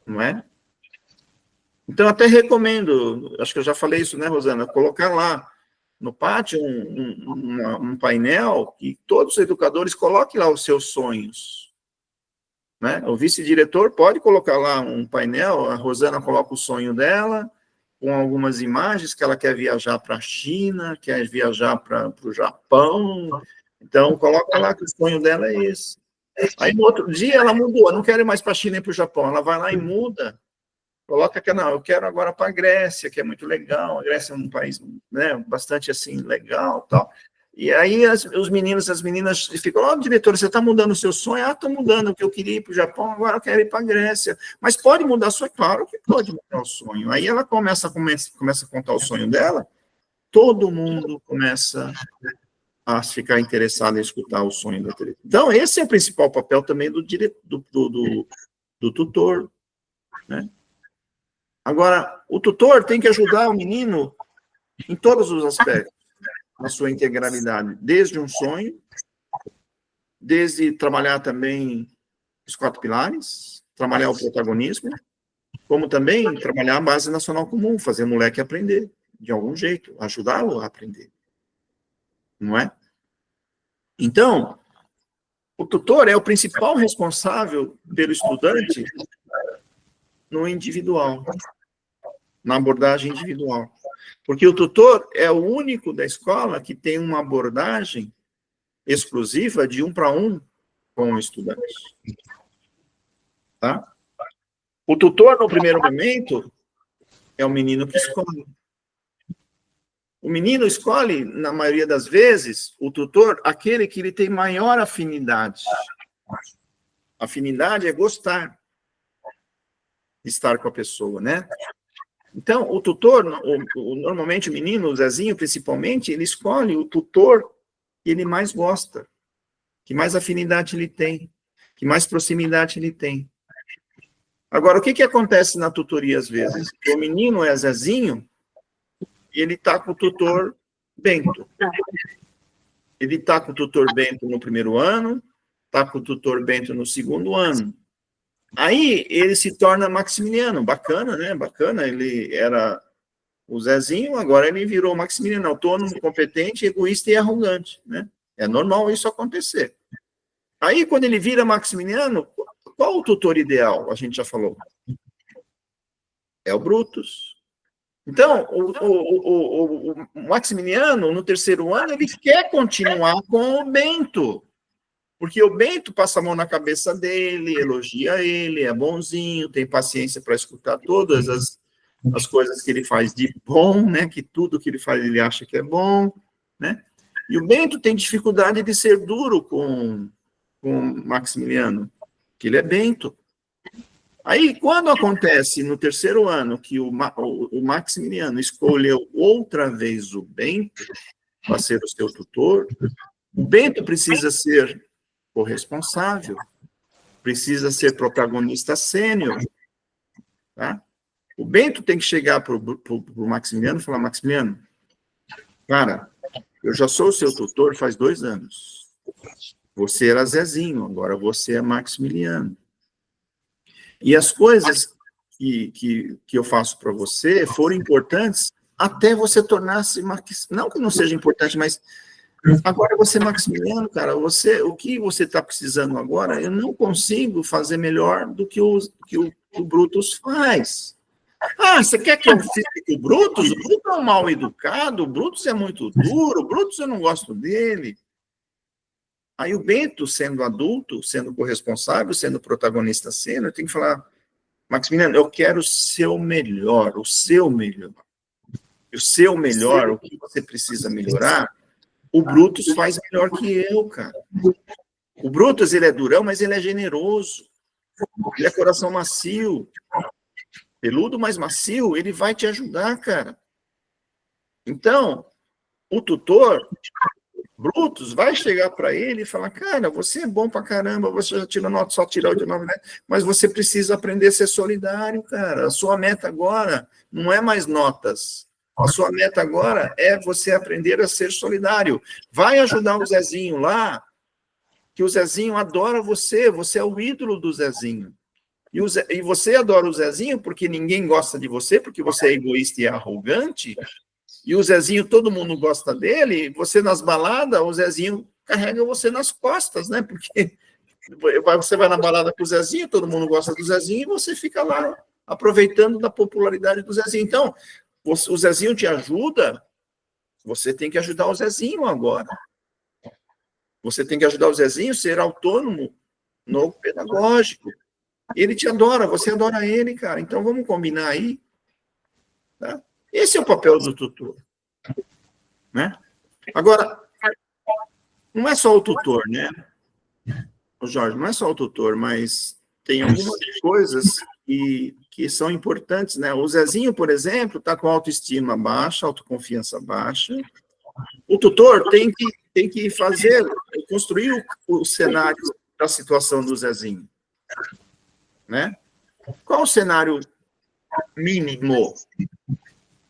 Não é? Então, até recomendo, acho que eu já falei isso, né, Rosana? Colocar lá no pátio um painel e todos os educadores coloquem lá os seus sonhos. Né? O vice-diretor pode colocar lá um painel, a Rosana coloca o sonho dela, com algumas imagens que ela quer viajar para a China, quer viajar para o Japão, então coloca lá que o sonho dela é esse. Aí no outro dia ela mudou, não quero ir mais para a China e para o Japão, ela vai lá e muda, coloca que não, eu quero agora para a Grécia, que é muito legal, a Grécia é um país, né, bastante assim, legal, tal. E aí os meninos, as meninas ficam, ó, diretor, você está mudando o seu sonho? Ah, estou mudando, porque eu queria ir para o Japão, agora eu quero ir para a Grécia. Mas pode mudar o sonho? Claro que pode mudar o sonho. Aí ela começa a contar o sonho dela, todo mundo começa a ficar interessado em escutar o sonho da diretora. Então, esse é o principal papel também do tutor, né? Agora, o tutor tem que ajudar o menino em todos os aspectos, na sua integralidade, desde um sonho, desde trabalhar também os 4 pilares, trabalhar o protagonismo, como também trabalhar a base nacional comum, fazer o moleque aprender, de algum jeito, ajudá-lo a aprender. Não é? Então, o tutor é o principal responsável pelo estudante no individual, na abordagem individual. Porque o tutor é o único da escola que tem uma abordagem exclusiva de 1 para 1 com o estudante. Tá? O tutor, no primeiro momento, é o menino que escolhe. O menino escolhe, na maioria das vezes, o tutor, aquele que ele tem maior afinidade. Afinidade é gostar de estar com a pessoa, né? Então, o tutor, normalmente o menino, o Zezinho principalmente, ele escolhe o tutor que ele mais gosta, que mais afinidade ele tem, que mais proximidade ele tem. Agora, o que acontece na tutoria às vezes? O menino é Zezinho e ele está com o tutor Bento. Ele está com o tutor Bento no primeiro ano, está com o tutor Bento no segundo ano. Aí ele se torna Maximiliano, bacana, né? Bacana, ele era o Zezinho, agora ele virou Maximiliano, autônomo, competente, egoísta e arrogante, né? É normal isso acontecer. Aí, quando ele vira Maximiliano, qual o tutor ideal? A gente já falou. É o Brutus. Então, o Maximiliano, no terceiro ano, ele quer continuar com o Bento. Porque o Bento passa a mão na cabeça dele, elogia ele, é bonzinho, tem paciência para escutar todas as coisas que ele faz de bom, né? Que tudo que ele faz ele acha que é bom, né? E o Bento tem dificuldade de ser duro com Maximiliano, que ele é Bento. Aí, quando acontece no terceiro ano que o Maximiliano escolheu outra vez o Bento para ser o seu tutor, o Bento precisa ser corresponsável, precisa ser protagonista sênior, tá? O Bento tem que chegar para o Maximiliano e falar, Maximiliano, cara, eu já sou o seu tutor faz 2 anos. Você era Zezinho, agora você é Maximiliano. E as coisas que eu faço para você foram importantes até você tornar-se, não que não seja importante, mas agora você, Maximiliano, cara, o que você está precisando agora, eu não consigo fazer melhor do que o Brutus faz. Ah, você quer que eu fique com o Brutus? O Brutus é um mal educado, o Brutus é muito duro, o Brutus eu não gosto dele. Aí o Bento, sendo adulto, sendo corresponsável, sendo protagonista sênior, tem que falar, Maximiliano, eu quero o seu melhor, o seu melhor. O seu melhor, o que você precisa melhorar, o Brutus faz melhor que eu, cara. O Brutus, ele é durão, mas ele é generoso. Ele é coração macio. Peludo, mas macio, ele vai te ajudar, cara. Então, o tutor, Brutus, vai chegar para ele e falar, cara, você é bom pra caramba, você já tirou nota, só tirou de 9, né? Mas você precisa aprender a ser solidário, cara. A sua meta agora não é mais notas. A sua meta agora é você aprender a ser solidário. Vai ajudar o Zezinho lá, que o Zezinho adora você, você é o ídolo do Zezinho. E você adora o Zezinho porque ninguém gosta de você, porque você é egoísta e arrogante, e o Zezinho, todo mundo gosta dele, você nas baladas, o Zezinho carrega você nas costas, né? Porque você vai na balada com o Zezinho, todo mundo gosta do Zezinho, e você fica lá aproveitando da popularidade do Zezinho. Então, o Zezinho te ajuda, você tem que ajudar o Zezinho agora. Você tem que ajudar o Zezinho a ser autônomo no pedagógico. Ele te adora, você adora ele, cara. Então, vamos combinar aí. Tá? Esse é o papel do tutor. Né? Agora, não é só o tutor, né? O Jorge, não é só o tutor, mas tem algumas coisas que são importantes, né? O Zezinho, por exemplo, está com autoestima baixa, autoconfiança baixa. O tutor tem que construir o cenário da situação do Zezinho. Né? Qual o cenário mínimo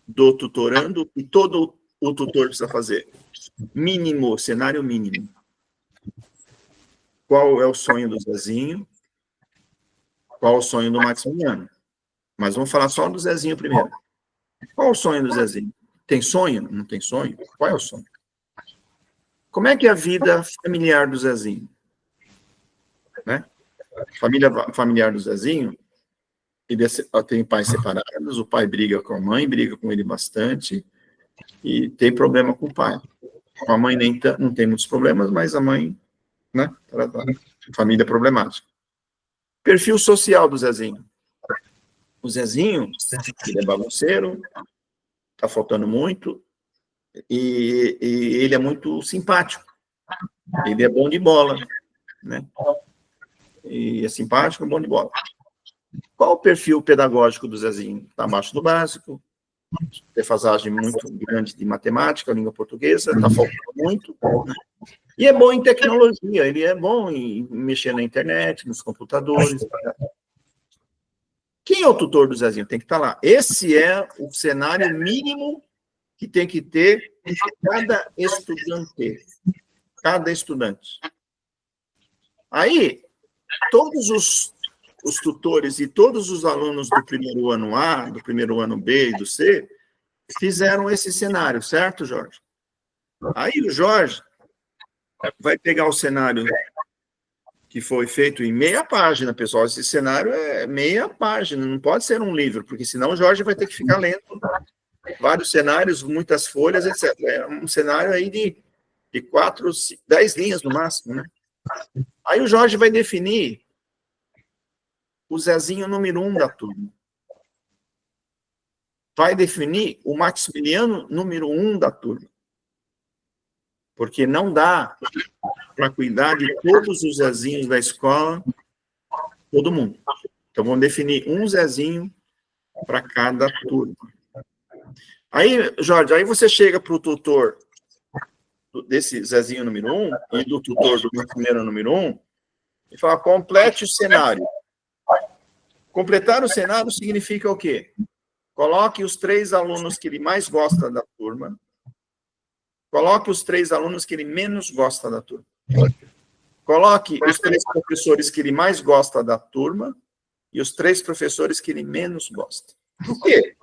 do tutorando que todo o tutor precisa fazer? Mínimo, cenário mínimo. Qual é o sonho do Zezinho? Qual o sonho do Maximiliano? Mas vamos falar só do Zezinho primeiro. Qual o sonho do Zezinho? Tem sonho? Não tem sonho? Qual é o sonho? Como é que é a vida familiar do Zezinho? Né? Família familiar do Zezinho, ele tem pais separados, o pai briga com a mãe, briga com ele bastante, e tem problema com o pai. Com a mãe não tem muitos problemas, mas a mãe, né, família problemática. Perfil social do Zezinho. O Zezinho, ele é bagunceiro, tá faltando muito, e ele é muito simpático. Ele é bom de bola, né? E é simpático, bom de bola. Qual o perfil pedagógico do Zezinho? Está abaixo do básico, defasagem muito grande de matemática, língua portuguesa, está faltando muito, né? E é bom em tecnologia, ele é bom em mexer na internet, nos computadores. Quem é o tutor do Zezinho? Tem que estar lá. Esse é o cenário mínimo que tem que ter em cada estudante. Cada estudante. Aí, todos os tutores e todos os alunos do primeiro ano A, do primeiro ano B e do C, fizeram esse cenário, certo, Jorge? Aí o Jorge vai pegar o cenário que foi feito em meia página, pessoal. Esse cenário é meia página, não pode ser um livro, porque senão o Jorge vai ter que ficar lendo vários cenários, muitas folhas, etc. É um cenário aí de 10 linhas no máximo, né? Aí o Jorge vai definir o Zezinho número 1 da turma. Vai definir o Maximiliano número 1 da turma. Porque não dá para cuidar de todos os Zezinhos da escola, todo mundo. Então, vamos definir um Zezinho para cada turma. Aí, Jorge, aí você chega para o tutor desse Zezinho número 1 e do tutor do Maximiliano número 1 e fala, complete o cenário. Completar o cenário significa o quê? Coloque os 3 alunos que ele mais gosta da turma. Coloque os 3 alunos que ele menos gosta da turma. Coloque os 3 professores que ele mais gosta da turma e os 3 professores que ele menos gosta. Por quê?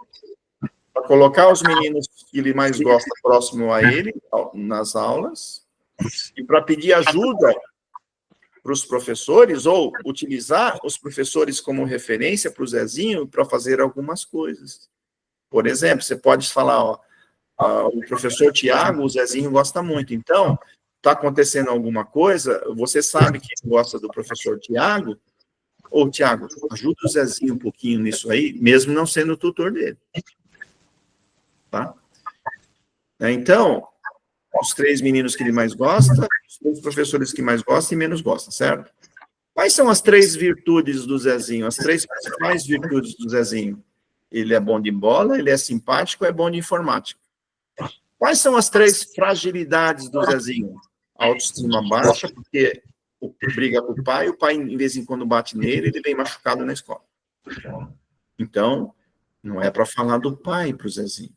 colocar os meninos que ele mais gosta próximo a ele, nas aulas, e para pedir ajuda para os professores, ou utilizar os professores como referência para o Zezinho para fazer algumas coisas. Por exemplo, você pode falar, ó, o professor Tiago, o Zezinho gosta muito, então, está acontecendo alguma coisa, você sabe que gosta do professor Tiago, ou Tiago, ajuda o Zezinho um pouquinho nisso aí, mesmo não sendo o tutor dele. Tá? Então, os 3 meninos que ele mais gosta, os 3 professores que mais gosta e menos gosta, certo? Quais são as 3 virtudes do Zezinho, as 3 principais virtudes do Zezinho? Ele é bom de bola, ele é simpático, é bom de informática. Quais são as 3 fragilidades do Zezinho? Autoestima baixa, porque briga com o pai, de vez em quando bate nele, ele vem machucado na escola. Então, não é para falar do pai para o Zezinho.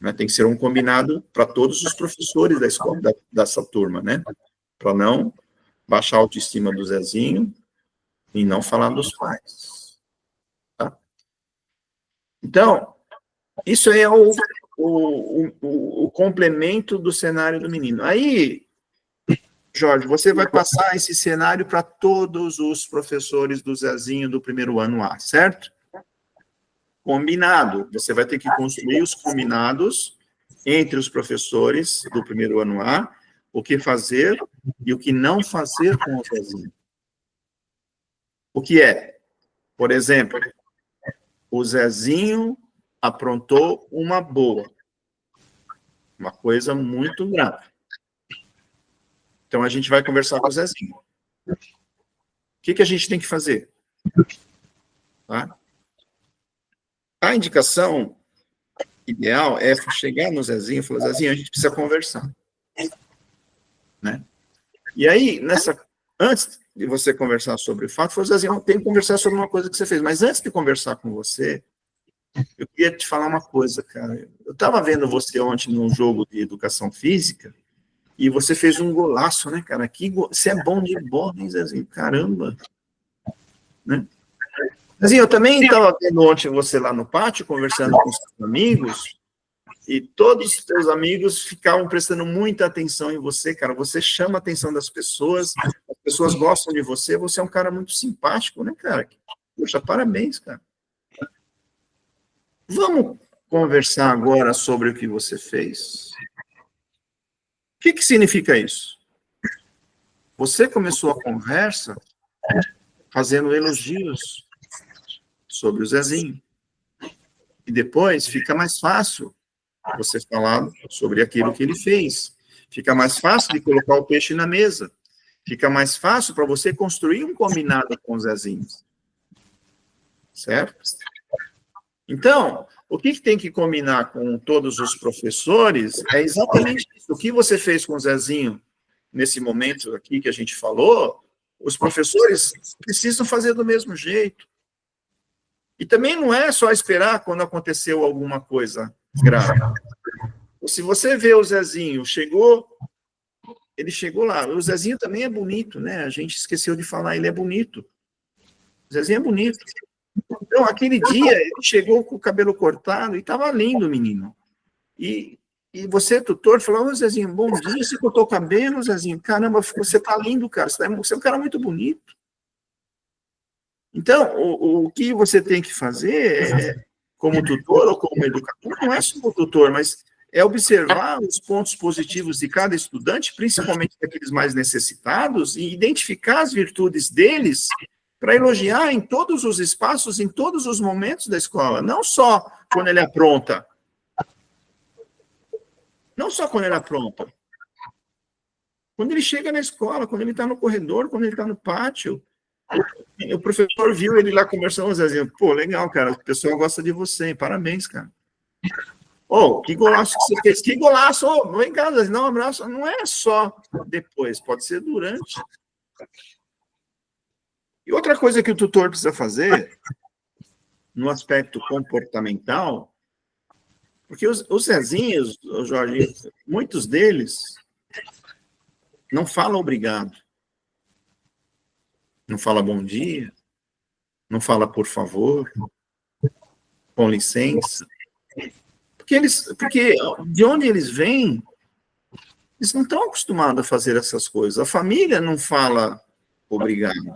Né? Tem que ser um combinado para todos os professores da escola, dessa turma, né? Para não baixar a autoestima do Zezinho e não falar dos pais. Tá? Então, isso é o complemento do cenário do menino. Aí, Jorge, você vai passar esse cenário para todos os professores do Zezinho do primeiro ano A, certo? Combinado. Você vai ter que construir os combinados entre os professores do primeiro ano A, o que fazer e o que não fazer com o Zezinho. O que é? Por exemplo, o Zezinho aprontou uma boa. Uma coisa muito grave. Então, a gente vai conversar com o Zezinho. O que a gente tem que fazer? Tá? A indicação ideal é chegar no Zezinho e falar, Zezinho, a gente precisa conversar. Né? E aí, antes de você conversar sobre o fato, falou, Zezinho, tem que conversar sobre uma coisa que você fez. Mas antes de conversar com você, eu queria te falar uma coisa, cara. Eu estava vendo você ontem num jogo de educação física, e você fez um golaço, né, cara? Você é bom de bola, hein, Zezinho? Caramba! Né? Zezinho, eu também estava vendo ontem você lá no pátio, conversando com os seus amigos, e todos os seus amigos ficavam prestando muita atenção em você, cara. Você chama a atenção das pessoas, as pessoas gostam de você, você é um cara muito simpático, né, cara? Poxa, parabéns, cara. Vamos conversar agora sobre o que você fez. O que significa isso? Você começou a conversa fazendo elogios sobre o Zezinho. E depois fica mais fácil você falar sobre aquilo que ele fez. Fica mais fácil de colocar o peixe na mesa. Fica mais fácil para você construir um combinado com o Zezinho. Certo? Então, o que tem que combinar com todos os professores é exatamente isso. O que você fez com o Zezinho nesse momento aqui que a gente falou, os professores precisam fazer do mesmo jeito. E também não é só esperar quando aconteceu alguma coisa grave. Se você vê o Zezinho, ele chegou lá. O Zezinho também é bonito, né? A gente esqueceu de falar, ele é bonito. O Zezinho é bonito. Então, aquele dia, ele chegou com o cabelo cortado e estava lindo o menino. E você, tutor, falou, ô Zezinho, bom dia, você cortou o cabelo, Zezinho? Caramba, você está lindo, cara, você é um cara muito bonito. Então, o que você tem que fazer, como tutor ou como educador, não é só o tutor, mas é observar os pontos positivos de cada estudante, principalmente daqueles mais necessitados, e identificar as virtudes deles para elogiar em todos os espaços, em todos os momentos da escola, não só quando ele apronta. Não só quando ele apronta. Quando ele chega na escola, quando ele está no corredor, quando ele está no pátio. O professor viu ele lá conversando, Zezinho, pô, legal, cara, o pessoal gosta de você, parabéns, cara. Oh, que golaço que você fez, que golaço, oh, vem cá, Zezinho, dá um abraço. Não é só depois, pode ser durante. E outra coisa que o tutor precisa fazer, no aspecto comportamental, porque os Zezinhos, Jorge, muitos deles não falam obrigado. Não fala bom dia, não fala por favor, com licença. Porque de onde eles vêm, eles não estão acostumados a fazer essas coisas. A família não fala obrigado.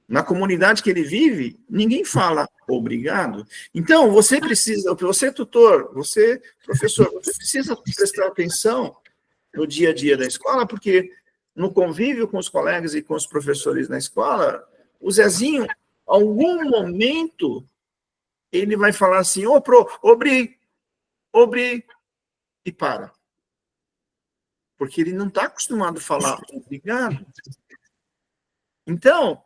Na comunidade que ele vive, ninguém fala obrigado. Então, você tutor, você professor, você precisa prestar atenção no dia a dia da escola, porque no convívio com os colegas e com os professores na escola, o Zezinho, em algum momento, ele vai falar assim, e para. Porque ele não está acostumado a falar obrigado. Então,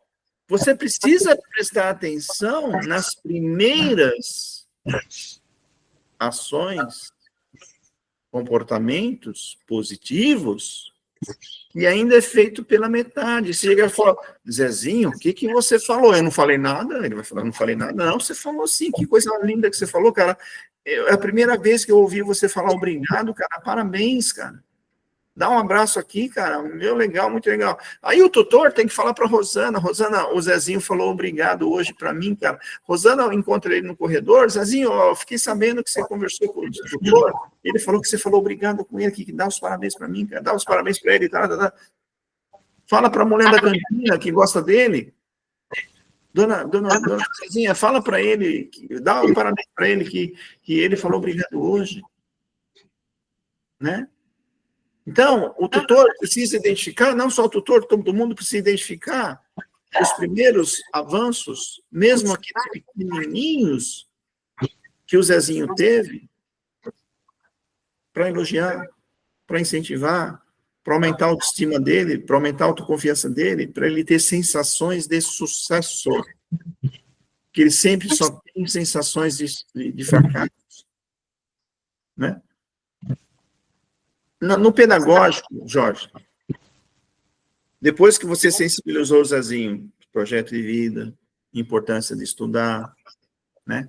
você precisa prestar atenção nas primeiras ações, comportamentos positivos, e ainda é feito pela metade. Você chega e fala, Zezinho, o que você falou? Eu não falei nada. Ele vai falar, não falei nada. Não, você falou sim, que coisa linda que você falou, cara. É a primeira vez que eu ouvi você falar obrigado, cara. Parabéns, cara. Dá um abraço aqui, cara, meu, legal, muito legal. Aí o tutor tem que falar para Rosana, o Zezinho falou obrigado hoje para mim, cara. Rosana, encontra ele no corredor, Zezinho, eu fiquei sabendo que você conversou com o tutor, ele falou que você falou obrigado com ele, que dá os parabéns para mim, cara, dá os parabéns para ele, tá. Fala para a mulher da cantina que gosta dele, dona Zezinha, fala para ele, dá um parabéns para ele, que ele falou obrigado hoje, né? Então, o tutor precisa identificar, não só o tutor, todo mundo precisa identificar os primeiros avanços, mesmo aqueles pequenininhos que o Zezinho teve, para elogiar, para incentivar, para aumentar a autoestima dele, para aumentar a autoconfiança dele, para ele ter sensações de sucesso, que ele sempre só tem sensações de fracasso, né? No pedagógico, Jorge, depois que você sensibilizou o Zezinho, projeto de vida, importância de estudar, né,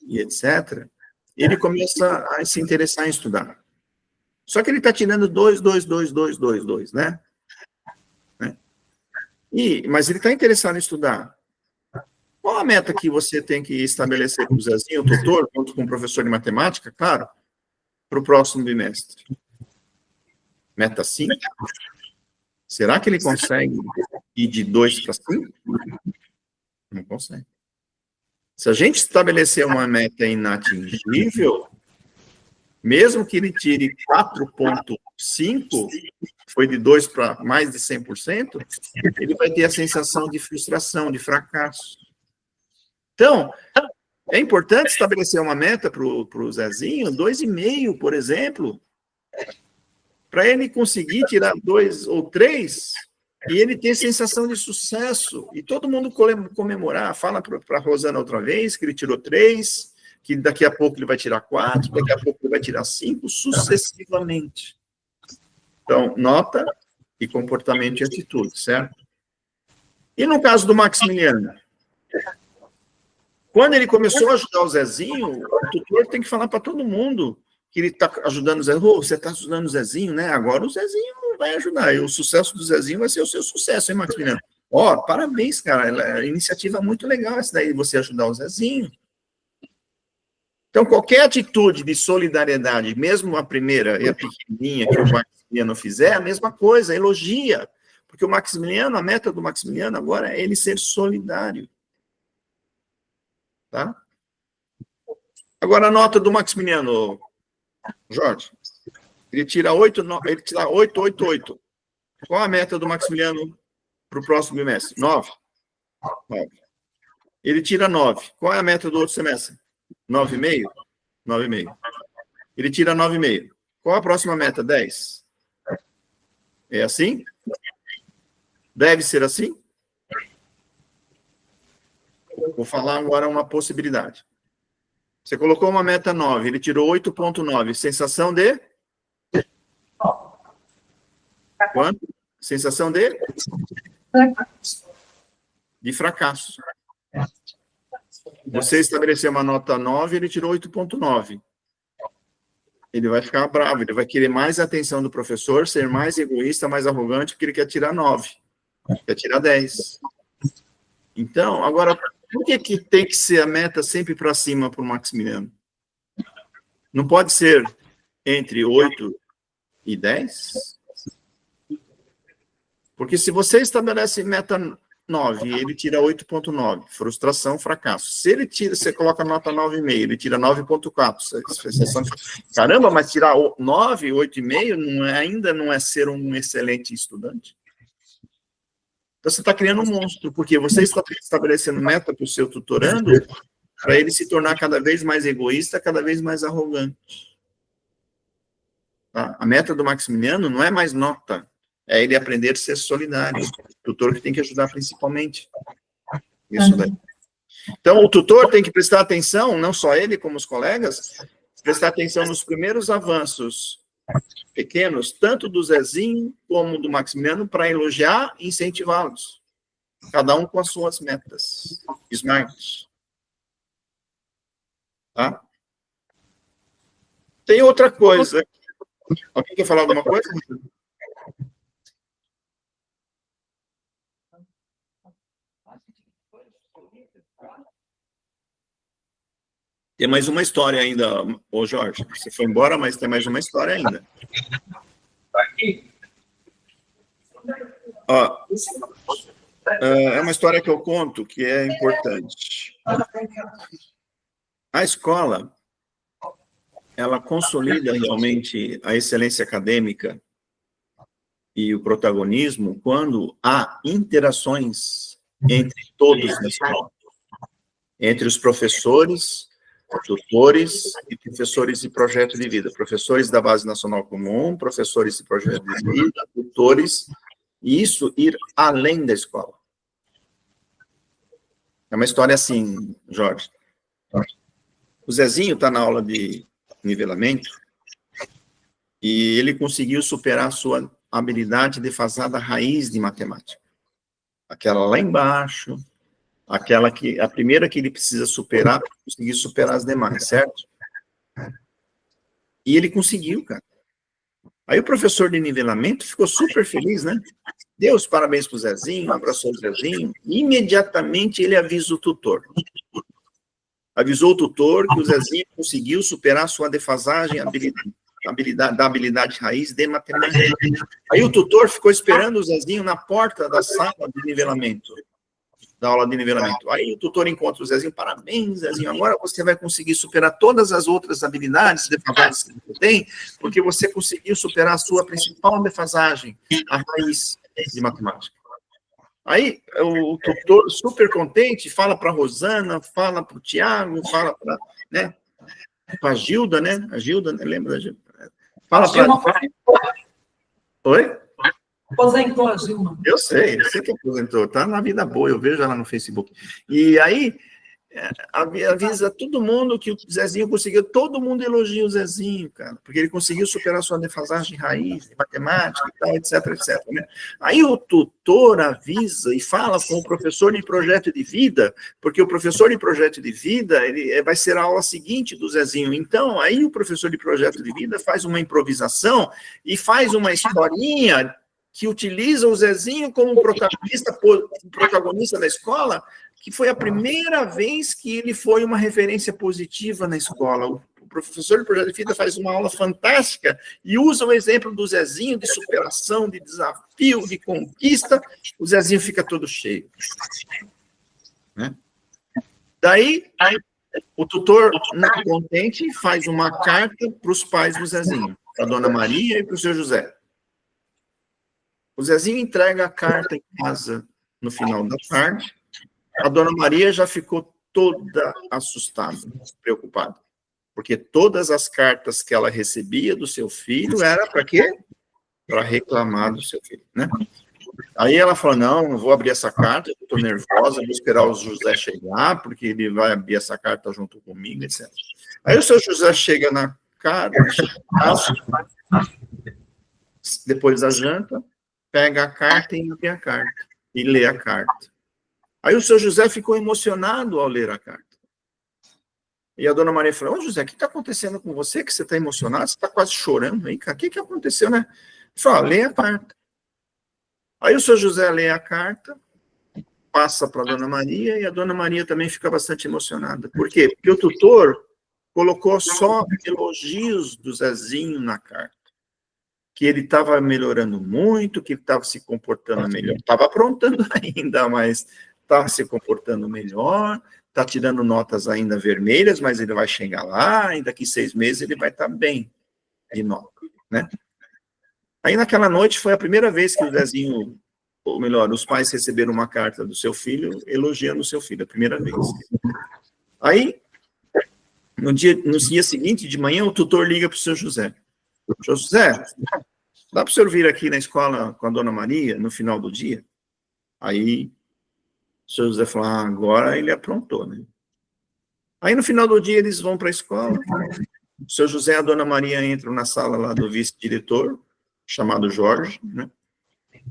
e etc., ele começa a se interessar em estudar. Só que ele está tirando 2, né? Mas ele está interessado em estudar. Qual a meta que você tem que estabelecer com o Zezinho, o tutor, junto com o professor de matemática, claro, para o próximo bimestre? Meta 5? Será que ele consegue ir de 2 para 5? Não consegue. Se a gente estabelecer uma meta inatingível, mesmo que ele tire 4,5, foi de 2 para mais de 100%, ele vai ter a sensação de frustração, de fracasso. Então, é importante estabelecer uma meta para o Zezinho, 2,5, por exemplo, para ele conseguir tirar 2 ou 3 e ele ter sensação de sucesso. E todo mundo comemorar. Fala para a Rosana outra vez que ele tirou 3, que daqui a pouco ele vai tirar 4, daqui a pouco ele vai tirar 5, sucessivamente. Então, nota e comportamento e atitude, certo? E no caso do Maximiliano? Quando ele começou a ajudar o Zezinho, o tutor tem que falar para todo mundo que ele está ajudando o Zezinho. Você está ajudando o Zezinho, né? Agora o Zezinho vai ajudar. E o sucesso do Zezinho vai ser o seu sucesso, hein, Maximiliano? Parabéns, cara. A iniciativa é muito legal essa daí, você ajudar o Zezinho. Então, qualquer atitude de solidariedade, mesmo a primeira e a pequenininha que o Maximiliano fizer, a mesma coisa, elogia. Porque o Maximiliano, a meta do Maximiliano agora é ele ser solidário. Tá? Agora, a nota do Maximiliano, Jorge. Ele tira 8, ele tira 8, 8, 8. Qual a meta do Maximiliano para o próximo bimestre? 9. 9. Ele tira 9. Qual é a meta do outro semestre? 9,5? 9,5. Ele tira 9,5. Qual a próxima meta? 10. É assim? Deve ser assim? Vou falar agora uma possibilidade. Você colocou uma meta 9, ele tirou 8,9. Sensação de? Quanto? Sensação de? De fracasso. Você estabeleceu uma nota 9, ele tirou 8,9. Ele vai ficar bravo, ele vai querer mais atenção do professor, ser mais egoísta, mais arrogante, porque ele quer tirar 9. Quer tirar 10. Então, agora, por que tem que ser a meta sempre para cima para o Maximiliano? Não pode ser entre 8 e 10? Porque se você estabelece meta 9 e ele tira 8,9, frustração, fracasso. Se ele tira, você coloca nota 9,5, ele tira 9,4. Caramba, mas tirar 9, 8,5 ainda não é ser um excelente estudante? Então você está criando um monstro, porque você está estabelecendo meta para o seu tutorando para ele se tornar cada vez mais egoísta, cada vez mais arrogante. Tá? A meta do Maximiliano não é mais nota, é ele aprender a ser solidário. O tutor que tem que ajudar principalmente. Isso daí. Então, o tutor tem que prestar atenção, não só ele, como os colegas, prestar atenção nos primeiros avanços pequenos, tanto do Zezinho como do Maximiliano, para elogiar e incentivá-los. Cada um com as suas metas. Smart. Tá? Tem outra coisa. Alguém quer falar alguma coisa? Tem mais uma história ainda, ô Jorge. Você foi embora, mas tem mais uma história ainda. Ó, é uma história que eu conto que é importante. A escola, ela consolida realmente a excelência acadêmica e o protagonismo quando há interações entre todos na escola. Entre os professores, tutores e professores de projeto de vida. Professores da Base Nacional Comum, professores de projeto de vida, tutores, e isso ir além da escola. É uma história assim, Jorge. O Zezinho está na aula de nivelamento e ele conseguiu superar a sua habilidade defasada raiz de matemática. Aquela lá embaixo, a primeira que ele precisa superar para conseguir superar as demais, certo? E ele conseguiu, cara. Aí o professor de nivelamento ficou super feliz, né? Deu os parabéns para o Zezinho, abraçou o Zezinho, e imediatamente ele avisa o tutor. Avisou o tutor que o Zezinho conseguiu superar sua defasagem da habilidade raiz de matemática. Aí o tutor ficou esperando o Zezinho na porta da sala de nivelamento, da aula de nivelamento. Aí o tutor encontra o Zezinho, parabéns, Zezinho, agora você vai conseguir superar todas as outras habilidades defasadas que você tem, porque você conseguiu superar a sua principal defasagem, a raiz de matemática. Aí o tutor, super contente, fala para a Rosana, fala para o Tiago, fala para, né, a Gilda, né? A Gilda, né? Lembra da Gilda? Fala para... Oi? Aposentou a Gilma. Eu sei que aposentou, tá na vida boa, eu vejo ela no Facebook. E aí, avisa todo mundo que o Zezinho conseguiu, todo mundo elogia o Zezinho, cara, porque ele conseguiu superar sua defasagem raiz, de matemática e tal, etc, etc, né? Aí o tutor avisa e fala com o professor de projeto de vida, porque o professor de projeto de vida, ele vai ser a aula seguinte do Zezinho. Então, aí o professor de projeto de vida faz uma improvisação e faz uma historinha que utiliza o Zezinho como protagonista da escola, que foi a primeira vez que ele foi uma referência positiva na escola. O professor de projeto de vida faz uma aula fantástica e usa o exemplo do Zezinho de superação, de desafio, de conquista. O Zezinho fica todo cheio. Né? Daí, o tutor, não contente, faz uma carta para os pais do Zezinho, para a dona Maria e para o seu José. O Zezinho entrega a carta em casa no final da tarde. A dona Maria já ficou toda assustada, preocupada. Porque todas as cartas que ela recebia do seu filho era para quê? Para reclamar do seu filho, né? Aí ela falou, não vou abrir essa carta, estou nervosa, vou esperar o José chegar, porque ele vai abrir essa carta junto comigo, etc. Aí o seu José chega na casa, depois da janta, pega a carta e abre a carta, e lê a carta. Aí o seu José ficou emocionado ao ler a carta. E a dona Maria falou, José, o que está acontecendo com você, que você está emocionado, você está quase chorando aí, cara, o que aconteceu, né? Ele falou, lê a carta. Aí o seu José lê a carta, passa para a dona Maria, e a dona Maria também fica bastante emocionada. Por quê? Porque o tutor colocou só elogios do Zezinho na carta. Que ele estava melhorando muito, que ele estava se comportando melhor. Estava aprontando ainda, mas estava se comportando melhor, está tirando notas ainda vermelhas, mas ele vai chegar lá, e daqui 6 meses ele vai estar bem de nota, né? Aí naquela noite foi a primeira vez que o Zezinho, ou melhor, os pais receberam uma carta do seu filho elogiando o seu filho, a primeira vez. Aí, no dia seguinte, de manhã, o tutor liga para o seu José. José, dá para o senhor vir aqui na escola com a dona Maria no final do dia? Aí, o senhor José falou, agora ele aprontou, né? Aí, no final do dia, eles vão para a escola. O senhor José e a dona Maria entram na sala lá do vice-diretor, chamado Jorge, né?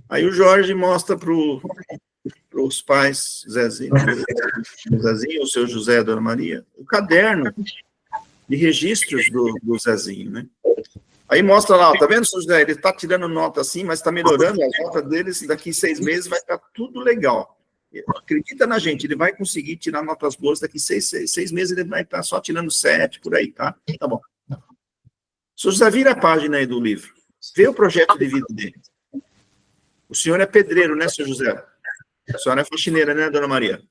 Aí o Jorge mostra para os pais, Zezinho, o seu José e a dona Maria, o caderno de registros do Zezinho, né? Aí mostra lá, tá vendo, seu José? Ele tá tirando nota assim, mas tá melhorando, as notas deles daqui 6 meses vai estar tudo legal. Acredita na gente, ele vai conseguir tirar notas boas daqui 6 meses, ele vai estar só tirando 7 por aí, tá? Tá bom. Seu José, vira a página aí do livro. Vê o projeto de vida dele. O senhor é pedreiro, né, seu José? A senhora é faxineira, né, dona Maria?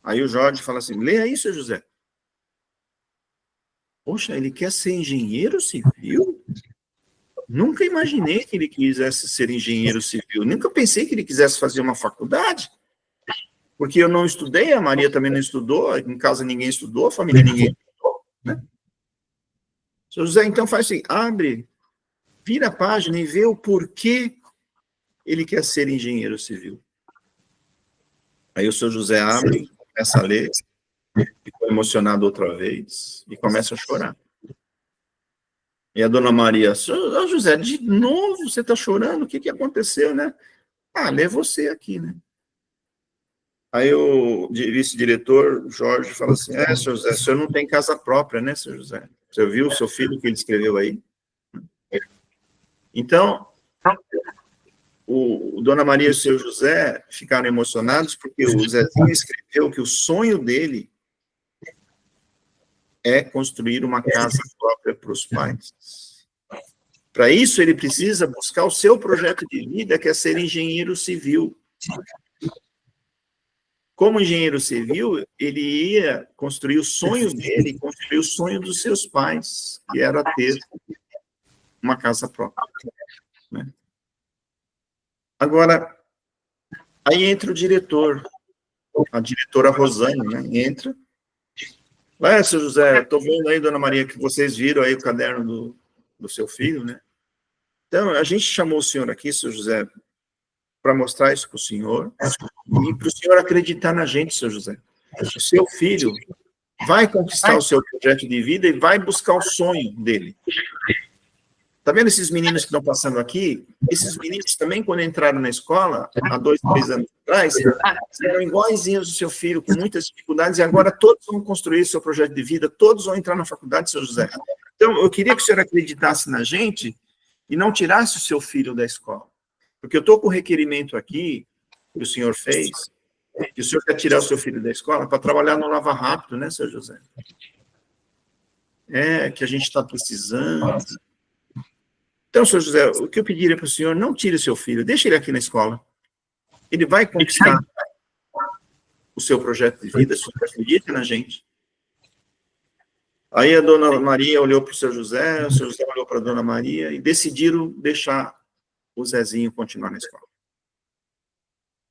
Aí o Jorge fala assim, lê aí, seu José. Poxa, ele quer ser engenheiro civil? Nunca imaginei que ele quisesse ser engenheiro civil. Nunca pensei que ele quisesse fazer uma faculdade. Porque eu não estudei, a Maria também não estudou, em casa ninguém estudou, a família ninguém estudou, né? Seu José, então faz assim, vira a página e vê o porquê ele quer ser engenheiro civil. Aí o seu José abre, começa a ler, ficou emocionado outra vez e começa a chorar. E a dona Maria, José, de novo você está chorando? O que aconteceu, né? Lê você aqui, né? Aí o vice-diretor, Jorge, fala assim, seu José, o senhor não tem casa própria, né, seu José? Você viu o seu filho que ele escreveu aí? Então, o Dona Maria e o seu José ficaram emocionados porque o Zezinho escreveu que o sonho dele é construir uma casa própria para os pais. Para isso, ele precisa buscar o seu projeto de vida, que é ser engenheiro civil. Como engenheiro civil, ele ia construir o sonho dele, construir o sonho dos seus pais, que era ter uma casa própria, né? Agora, aí entra o diretor, a diretora Rosane, né? Entra. Seu José, estou vendo aí, dona Maria, que vocês viram aí o caderno do seu filho, né? Então, a gente chamou o senhor aqui, seu José, para mostrar isso para o senhor e para o senhor acreditar na gente, seu José. O seu filho vai conquistar o seu projeto de vida e vai buscar o sonho dele. Tá vendo esses meninos que estão passando aqui? Esses meninos também, quando entraram na escola, há 2, 3 anos atrás, eram iguaizinhos do seu filho, com muitas dificuldades, e agora todos vão construir seu projeto de vida, todos vão entrar na faculdade, seu José. Então, eu queria que o senhor acreditasse na gente e não tirasse o seu filho da escola. Porque eu estou com o requerimento aqui, que o senhor fez, que o senhor quer tirar o seu filho da escola para trabalhar no Lava Rápido, né, seu José? Que a gente está precisando. Então, senhor José, o que eu pediria para o senhor, não tire seu filho, deixe ele aqui na escola. Ele vai conquistar o seu projeto de vida, o senhor acredita na gente. Aí a dona Maria olhou para o seu José olhou para a dona Maria e decidiram deixar o Zezinho continuar na escola.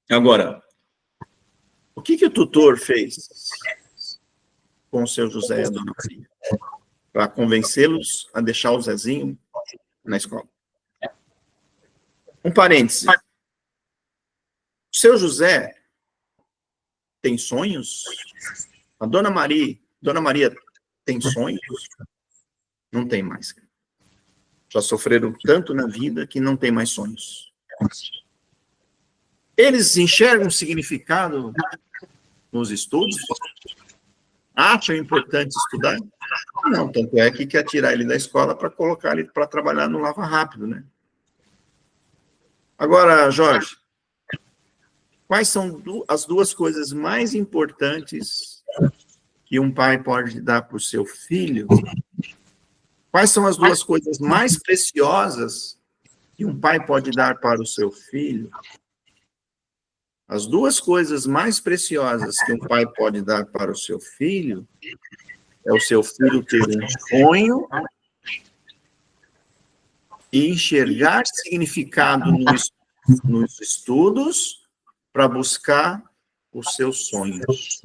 Agora, o que o tutor fez com o seu José e a dona Maria para convencê-los a deixar o Zezinho na escola? Um parêntese. O seu José tem sonhos? A dona Maria tem sonhos? Não tem mais. Já sofreram tanto na vida que não tem mais sonhos. Eles enxergam significado nos estudos? Acham importante estudar? Não, tanto é que quer tirar ele da escola para colocar ele para trabalhar no Lava Rápido, né? Agora, Jorge, quais são as 2 coisas mais importantes que um pai pode dar para o seu filho? Quais são as duas coisas mais preciosas que um pai pode dar para o seu filho? As duas coisas mais preciosas que um pai pode dar para o seu filho é o seu filho ter um sonho e enxergar significado nos estudos para buscar os seus sonhos.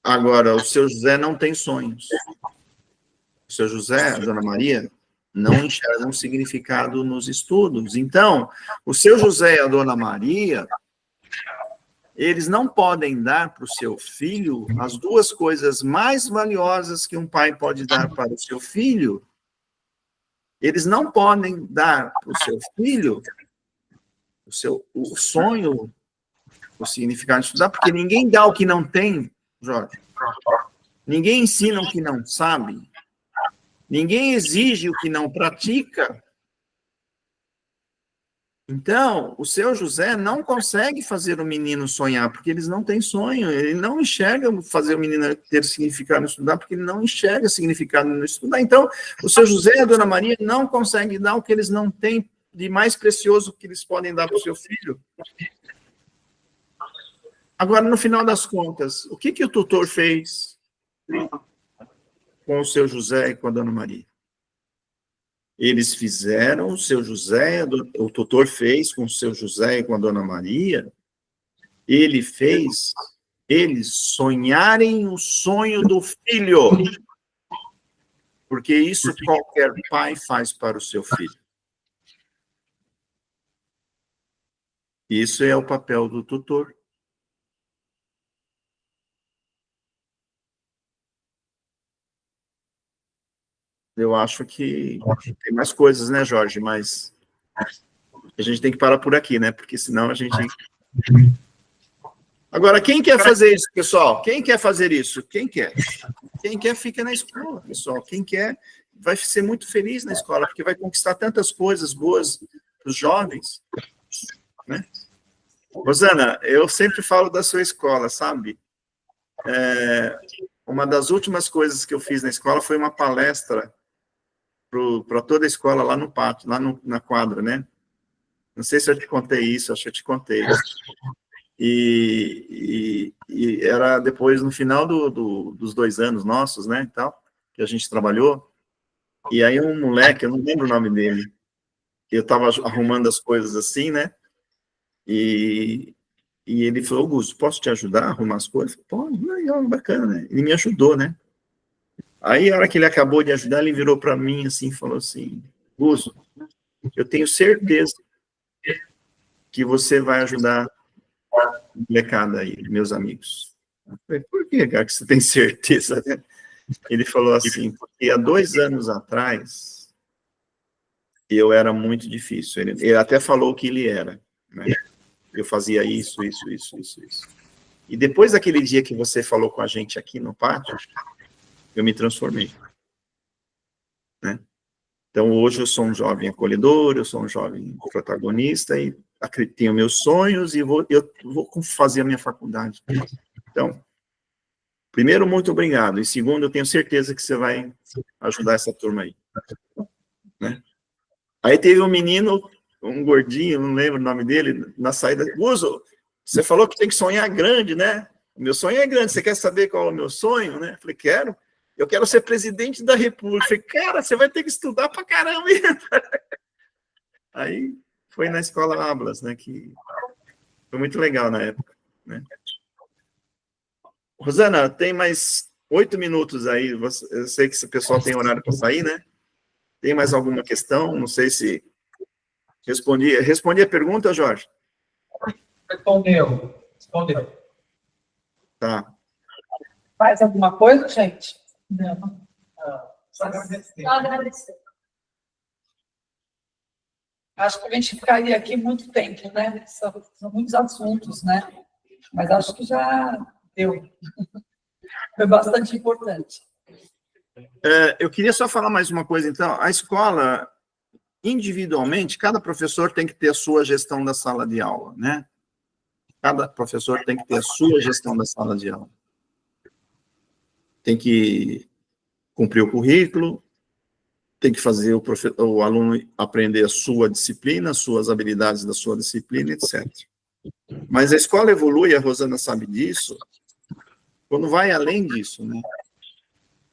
Agora, o seu José não tem sonhos. O seu José, a Dona Maria, não enxergam significado nos estudos. Então, o seu José e a Dona Maria, eles não podem dar para o seu filho as duas coisas mais valiosas que um pai pode dar para o seu filho. Eles não podem dar para o seu filho o sonho, o significado de estudar, porque ninguém dá o que não tem, Jorge. Ninguém ensina o que não sabe. Ninguém exige o que não pratica. Então, o seu José não consegue fazer o menino sonhar, porque eles não têm sonho. Ele não enxerga fazer o menino ter significado no estudar, porque ele não enxerga significado no estudar. Então, o seu José e a Dona Maria não conseguem dar o que eles não têm de mais precioso que eles podem dar para o seu filho. Agora, no final das contas, o que o tutor fez com o seu José e com a Dona Maria? Eles fizeram, o seu José, o tutor fez com o seu José e com a Dona Maria, ele fez eles sonharem o sonho do filho. Porque isso qualquer pai faz para o seu filho. Isso é o papel do tutor. Eu acho que tem mais coisas, né, Jorge? Mas a gente tem que parar por aqui, né? Porque senão a gente... Agora, quem quer fazer isso, pessoal? Quem quer fazer isso? Quem quer? Quem quer fica na escola, pessoal. Quem quer vai ser muito feliz na escola, porque vai conquistar tantas coisas boas para os jovens, né? Rosana, eu sempre falo da sua escola, sabe? Uma das últimas coisas que eu fiz na escola foi uma palestra para toda a escola lá no pátio, lá na quadra, né? Não sei se eu te contei isso, acho que eu te contei. E era depois, no final dos 2 anos nossos, né, e tal, que a gente trabalhou, e aí um moleque, eu não lembro o nome dele, eu estava arrumando as coisas assim, né, e ele falou: Augusto, posso te ajudar a arrumar as coisas? Pode, legal, bacana, né? Ele me ajudou, né? Aí, a hora que ele acabou de ajudar, ele virou para mim assim, falou assim: Augusto, eu tenho certeza que você vai ajudar a molecada aí, meus amigos. Eu falei: por que, cara, que você tem certeza, né? Ele falou assim: porque há 2 anos atrás, eu era muito difícil. Ele até falou que ele era, né? Eu fazia isso. E depois daquele dia que você falou com a gente aqui no pátio, eu me transformei, né? Então, hoje eu sou um jovem acolhedor, eu sou um jovem protagonista, e tenho meus sonhos, e eu vou fazer a minha faculdade. Então, primeiro, muito obrigado. E segundo, eu tenho certeza que você vai ajudar essa turma aí, né? Aí teve um menino, um gordinho, não lembro o nome dele, na saída: Uso, você falou que tem que sonhar grande, né? O meu sonho é grande, você quer saber qual é o meu sonho, né? Eu falei: quero. Eu quero ser presidente da República. Eu falei: cara, você vai ter que estudar pra caramba. Aí foi na escola Ablas, né? Que foi muito legal na época, né? Rosana, tem mais 8 minutos aí. Eu sei que esse pessoal tem horário para sair, né? Tem mais alguma questão? Não sei se respondi a pergunta, Jorge? Respondeu. Tá. Faz alguma coisa, gente? Não. Só agradecer. Acho que a gente ficaria aqui muito tempo, né? São muitos assuntos, né? Mas acho que já deu. Foi bastante importante. Eu queria só falar mais uma coisa, então. A escola, individualmente, cada professor tem que ter a sua gestão da sala de aula, né? Cada professor tem que ter a sua gestão da sala de aula. tem que cumprir o currículo, tem que fazer o aluno aprender a sua disciplina, suas habilidades da sua disciplina, etc. Mas a escola evolui, a Rosana sabe disso, quando vai além disso, né?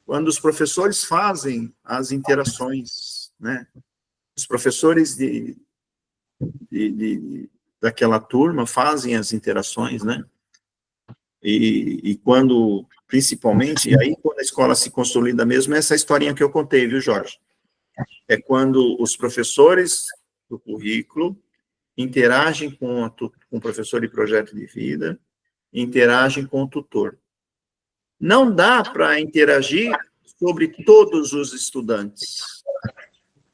Quando os professores fazem as interações, né? Os professores daquela turma fazem as interações, né? E quando, principalmente, e aí quando a escola se consolida mesmo, é essa historinha que eu contei, viu, Jorge? É quando os professores do currículo interagem com o professor de projeto de vida, interagem com o tutor. Não dá para interagir sobre todos os estudantes,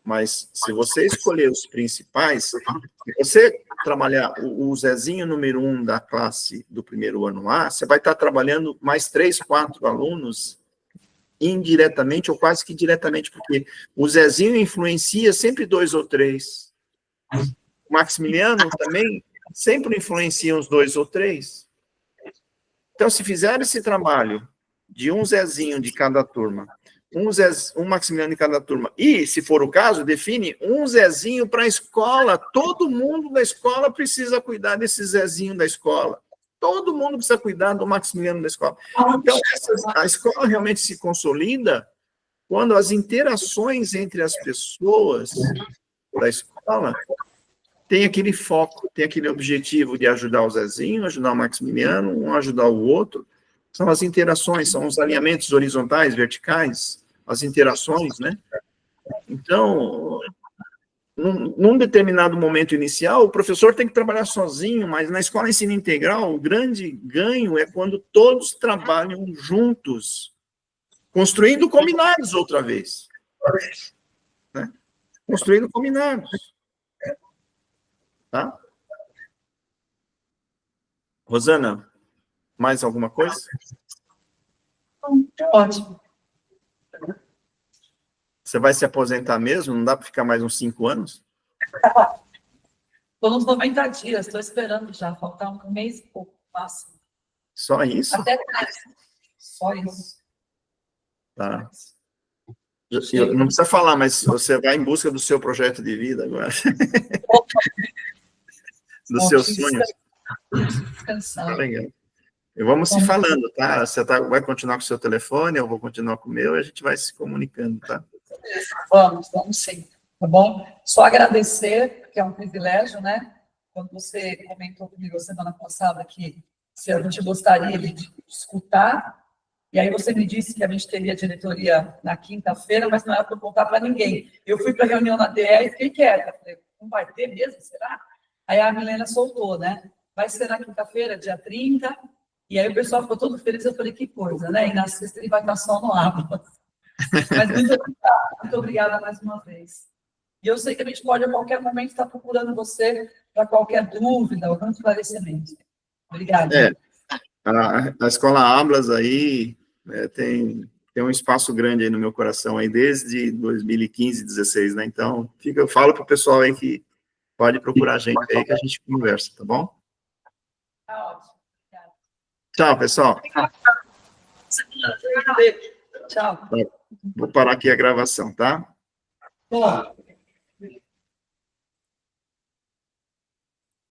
mas se você escolher os principais, se você trabalhar o Zezinho número 1 da classe do primeiro ano A, você vai estar trabalhando mais 3, 4 alunos indiretamente ou quase que diretamente, porque o Zezinho influencia sempre 2 ou 3. O Maximiliano também sempre influencia os 2 ou 3. Então, se fizer esse trabalho de um Zezinho de cada turma, um Maximiliano de cada turma, e, se for o caso, define um Zezinho para a escola, todo mundo da escola precisa cuidar desse Zezinho da escola. Todo mundo precisa cuidar do Maximiliano da escola. Então, a escola realmente se consolida quando as interações entre as pessoas da escola têm aquele foco, tem aquele objetivo de ajudar o Zezinho, ajudar o Maximiliano, um ajudar o outro. São as interações, são os alinhamentos horizontais, verticais, as interações, né? Então, num determinado momento inicial, o professor tem que trabalhar sozinho, mas na escola ensino integral, o grande ganho é quando todos trabalham juntos, construindo combinados outra vez. Né? Construindo combinados. Tá? Rosana, mais alguma coisa? Ótimo. Você vai se aposentar mesmo? Não dá para ficar mais uns 5 anos? Estou nos 90 dias, estou esperando já, faltar um mês e pouco, máximo. Só isso? Até mais. Só isso. Tá. Não precisa falar, mas você vai em busca do seu projeto de vida agora. Dos seus sonhos. Descansar. Legal. Vamos se falando, tá? Você vai continuar com o seu telefone, eu vou continuar com o meu, e a gente vai se comunicando, tá? Vamos sim, tá bom? Só agradecer, porque é um privilégio, né? Quando você comentou comigo semana passada que se a gente gostaria de escutar, e aí você me disse que a gente teria diretoria na quinta-feira, mas não era para contar para ninguém. Eu fui para a reunião na DE e fiquei quieta. Falei, não vai ter mesmo, será? Aí a Milena soltou, né? Vai ser na quinta-feira, dia 30, e aí o pessoal ficou todo feliz, eu falei, que coisa, né? E na sexta ele vai estar só no Abra. Mas muito obrigada mais uma vez. E eu sei que a gente pode, a qualquer momento, estar procurando você para qualquer dúvida, algum esclarecimento. Obrigada. A Escola Ablas aí tem um espaço grande aí no meu coração, aí desde 2015, 2016, né? Então, eu falo para o pessoal aí que pode procurar a gente aí, que a gente conversa, tá bom? Tá ótimo. Obrigada. Tchau, pessoal. Tchau. Vou parar aqui a gravação, tá? Bom.